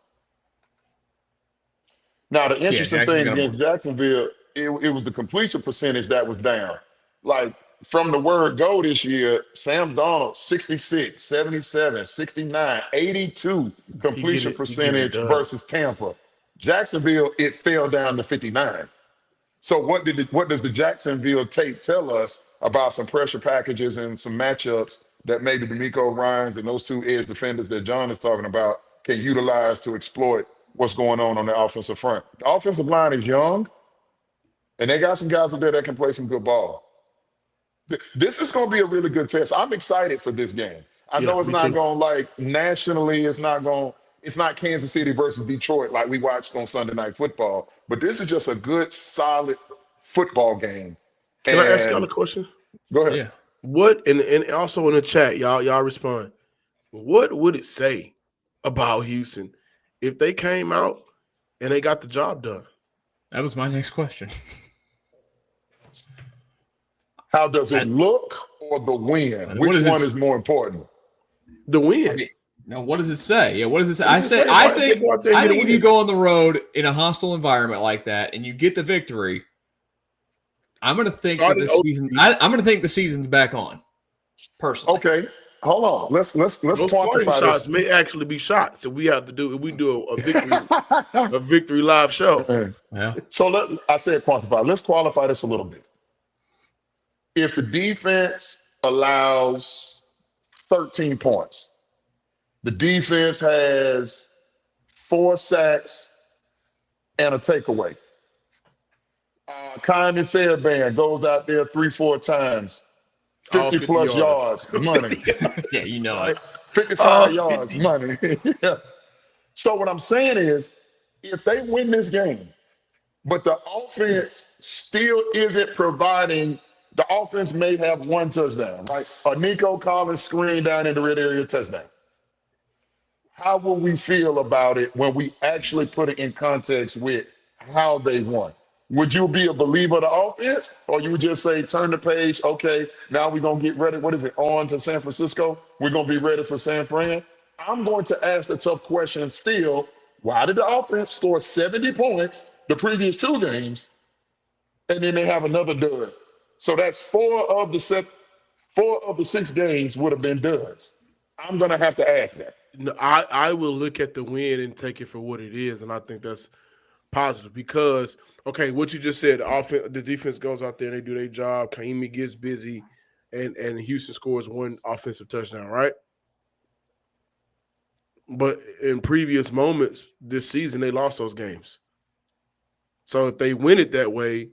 Now, the interesting thing against Jacksonville, it was the completion percentage that was down. Like, from the word go this year, Sam Darnold, 66, 77, 69, 82 completion percentage versus Tampa. Jacksonville, it fell down to 59. So what does the Jacksonville tape tell us about some pressure packages and some matchups that maybe D'Amico Ryans and those 2 edge defenders that John is talking about can utilize to exploit what's going on the offensive front? The offensive line is young, and they got some guys up there that can play some good ball. This is going to be a really good test. I'm excited for this game. I know it's not going like nationally. It's not Kansas City versus Detroit like we watched on Sunday Night Football. But this is just a good, solid football game.
Can I ask y'all a question?
Go ahead.
Yeah.
What and also in the chat, y'all respond. What would it say about Houston if they came out and they got the job done?
That was my next question.
How does it look or the win? Which one is more important?
The win.
I mean, no, what does it say? Yeah, what does it say? I think if you go on the road in a hostile environment like that and you get the victory, I'm going to think that the season. I'm going to think the season's back on. Personally,
okay. Hold on. Let's quantify
shots
this.
may actually be shots, so we have to do. We do a victory, a victory live show.
Yeah.
So I said quantify. Let's qualify this a little bit. If the defense allows 13 points, the defense has 4 sacks and a takeaway. Kyman Fairbairn goes out there 3-4 times, 50 plus yards, money.
Yeah, you know it.
55 yards, money. Yeah. So what I'm saying is, if they win this game, but the offense still isn't providing. The offense may have 1 touchdown, right? A Nico Collins screen down in the red area touchdown. How will we feel about it when we actually put it in context with how they won? Would you be a believer of the offense, or you would just say, turn the page, okay, now we're going to get ready, on to San Francisco? We're going to be ready for San Fran? I'm going to ask the tough question still, why did the offense score 70 points the previous 2 games, and then they have another dud? So that's 4 of the 6 games would have been duds. I'm going to have to ask that.
No, I will look at the win and take it for what it is, and I think that's positive because, okay, what you just said, the defense goes out there and they do their job. Kaimi gets busy, and Houston scores 1 offensive touchdown, right? But in previous moments this season, they lost those games. So if they win it that way,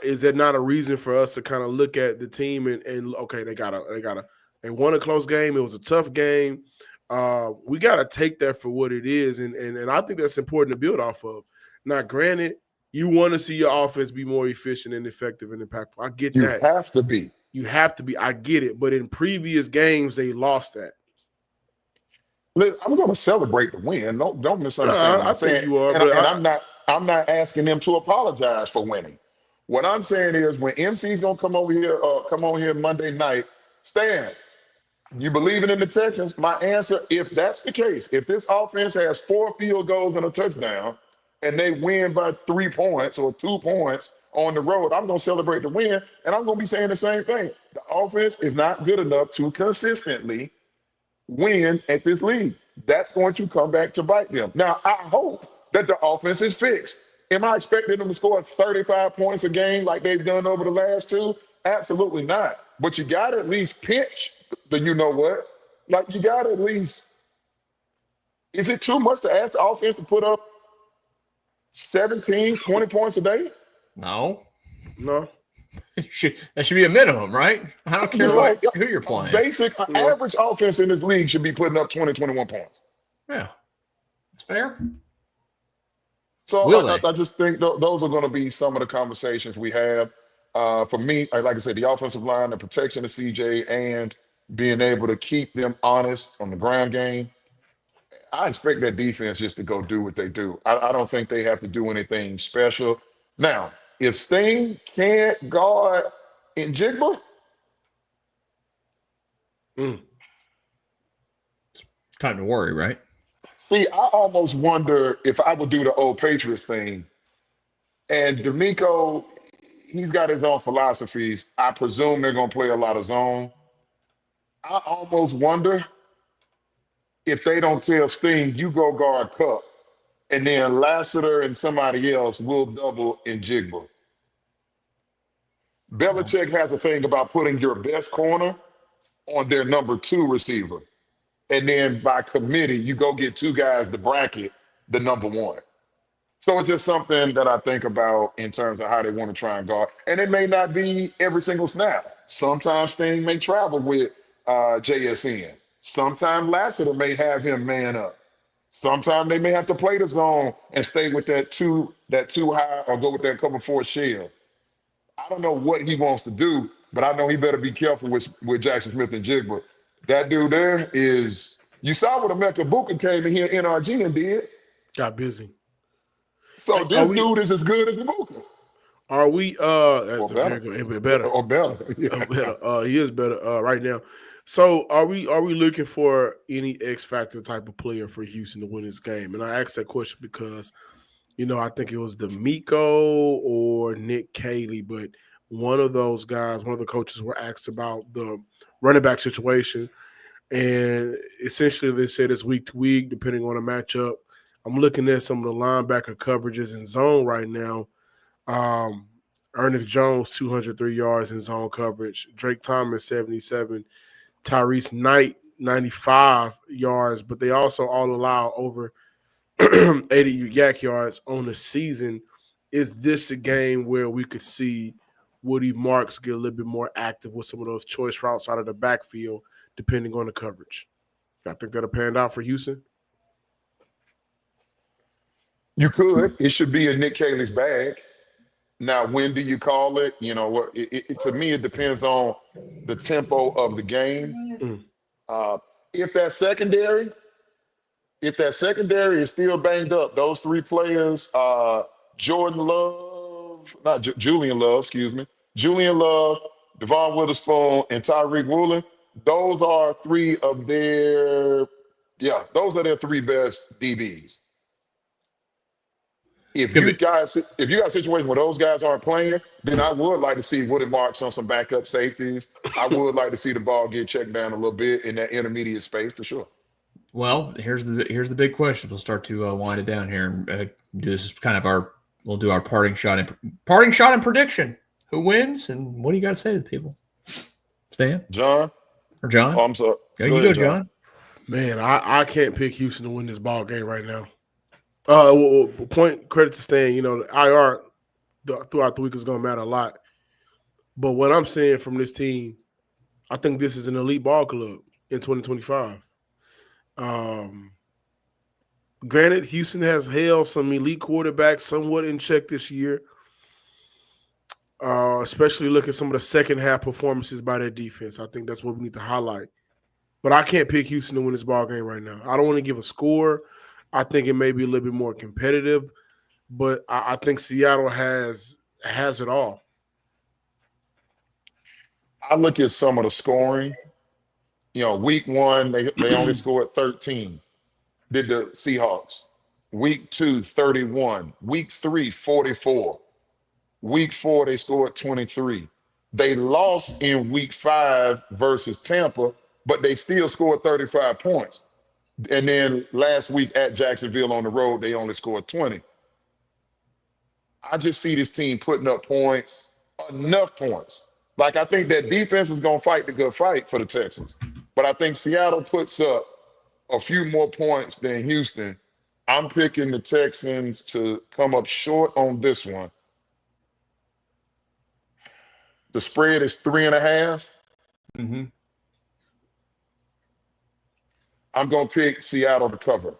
is there not a reason for us to kind of look at the team and okay, they won a close game. It was a tough game. We got to take that for what it is, and I think that's important to build off of. Now, granted, you want to see your offense be more efficient and effective and impactful. I get that.
You have to be.
You have to be. I get it. But in previous games, they lost that.
I'm going to celebrate the win. Don't misunderstand.
I think you are.
I'm not asking them to apologize for winning. What I'm saying is, when MC's going to come on here Monday night, Stan, you believing in the Texans? My answer, if that's the case, if this offense has 4 field goals and a touchdown, and they win by 3 points or 2 points on the road, I'm going to celebrate the win, and I'm going to be saying the same thing. The offense is not good enough to consistently win at this league. That's going to come back to bite them. Now, I hope that the offense is fixed. Am I expecting them to score 35 points a game like they've done over the last 2? Absolutely not. But you got to at least pinch the you know what. Like, you got to at least, is it too much to ask the offense to put up 17, 20 points a day?
No.
No.
That should be a minimum, right? I don't care
Just like
who you're playing.
basic, average offense in this league should be putting up 20, 21 points.
Yeah. It's fair.
So I just think those are going to be some of the conversations we have. For me, like I said, the offensive line, the protection of CJ, and being able to keep them honest on the ground game. I expect that defense just to go do what they do. I don't think they have to do anything special. Now, if Sting can't guard in Jigba,
Time to worry, right?
see, I almost wonder if I would do the old Patriots thing. And D'Amico, he's got his own philosophies. I presume they're going to play a lot of zone. I almost wonder if they don't tell Sting, you go guard Cup, and then Lassiter and somebody else will double in Jigba. Belichick has a thing about putting your best corner on their number 2 receiver. And then by committee, you go get 2 guys to bracket the number 1. So it's just something that I think about in terms of how they want to try and guard. And it may not be every single snap. Sometimes Sting may travel with JSN. Sometimes Lassiter may have him man up. Sometimes they may have to play the zone and stay with that two high or go with that cover 4 shell. I don't know what he wants to do, but I know he better be careful with Jackson Smith and Jigba. That dude there is, you saw what Emeka Buka came in here NRG and did.
Got busy.
So this dude is as good as Buka.
Are we
Or better.
better.
Or better. Yeah.
Better. He is better right now. So are we looking for any X factor type of player for Houston to win this game? And I asked that question because, I think it was D'Amico or Nick Caley, but one of those guys, one of the coaches were asked about the running back situation. And essentially they said it's week to week, depending on the matchup. I'm looking at some of the linebacker coverages in zone right now. Ernest Jones, 203 yards in zone coverage. Drake Thomas, 77. Tyrese Knight, 95 yards, but they also all allow over 80 yak yards on the season. Is this a game where we could see Woody Marks get a little bit more active with some of those choice routes out of the backfield, depending on the coverage? I think that'll pan out for Houston.
You could. It should be in Nick Caley's bag. Now, when do you call it? To me, it depends on the tempo of the game. If that secondary is still banged up, those 3 players, Julian Love, Devon Witherspoon, and Tyreek Woolen, those are 3 of their 3 best DBs. If you got a situation where those guys aren't playing, then I would like to see Woody Marks on some backup safeties. I would like to see the ball get checked down a little bit in that intermediate space for sure.
Well, here's the big question. We'll start to wind it down here and do this is kind of we'll do our parting shot and prediction. Who wins and what do you got to say to the people? Stan?
John?
Or John?
Oh, I'm sorry.
Go ahead, John.
Man, I can't pick Houston to win this ball game right now. Point credit to Stan, IR throughout the week is going to matter a lot. But what I'm saying from this team, I think this is an elite ball club in 2025. Granted, Houston has held some elite quarterbacks somewhat in check this year, especially look at some of the second half performances by their defense. I think that's what we need to highlight. But I can't pick Houston to win this ball game right now. I don't want to give a score. I think it may be a little bit more competitive, but I think Seattle has it all.
I look at some of the scoring. Week 1, they only scored 13. Did the Seahawks. Week 2, 31. Week 3, 44. Week 4, they scored 23. They lost in week 5 versus Tampa, but they still scored 35 points. And then last week at Jacksonville on the road, they only scored 20. I just see this team putting up points, enough points, Like, I think that defense is going to fight the good fight for the Texans. But I think Seattle puts up a few more points than Houston. I'm picking the Texans to come up short on this one. The spread is 3.5.
Mm-hmm.
I'm going to pick Seattle to cover.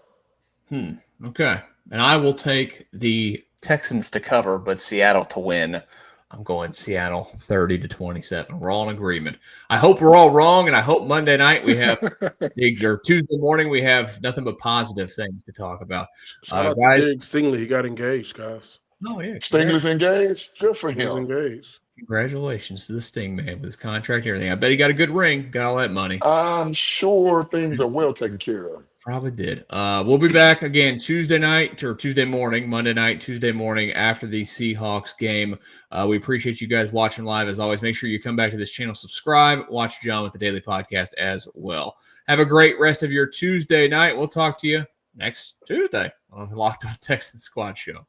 Okay. And I will take the Texans to cover, but Seattle to win. I'm going Seattle 30-27. We're all in agreement. I hope we're all wrong, and I hope Monday night we have or Tuesday morning we have nothing but positive things to talk about.
Shout out
guys,
to Big Stingley. He got engaged, guys.
Oh yeah,
Stingley's engaged. Good for
He's
him.
engaged.
Congratulations to the Sting man with his contract and everything. I bet he got a good ring, got all that money.
I'm sure things are well taken care of.
Probably did. We'll be back again Tuesday night or Tuesday morning, Monday night, Tuesday morning after the Seahawks game. We appreciate you guys watching live as always. Make sure you come back to this channel, subscribe, watch John with the Daily Podcast as well. Have a great rest of your Tuesday night. We'll talk to you next Tuesday on the Locked On Texans Squad Show.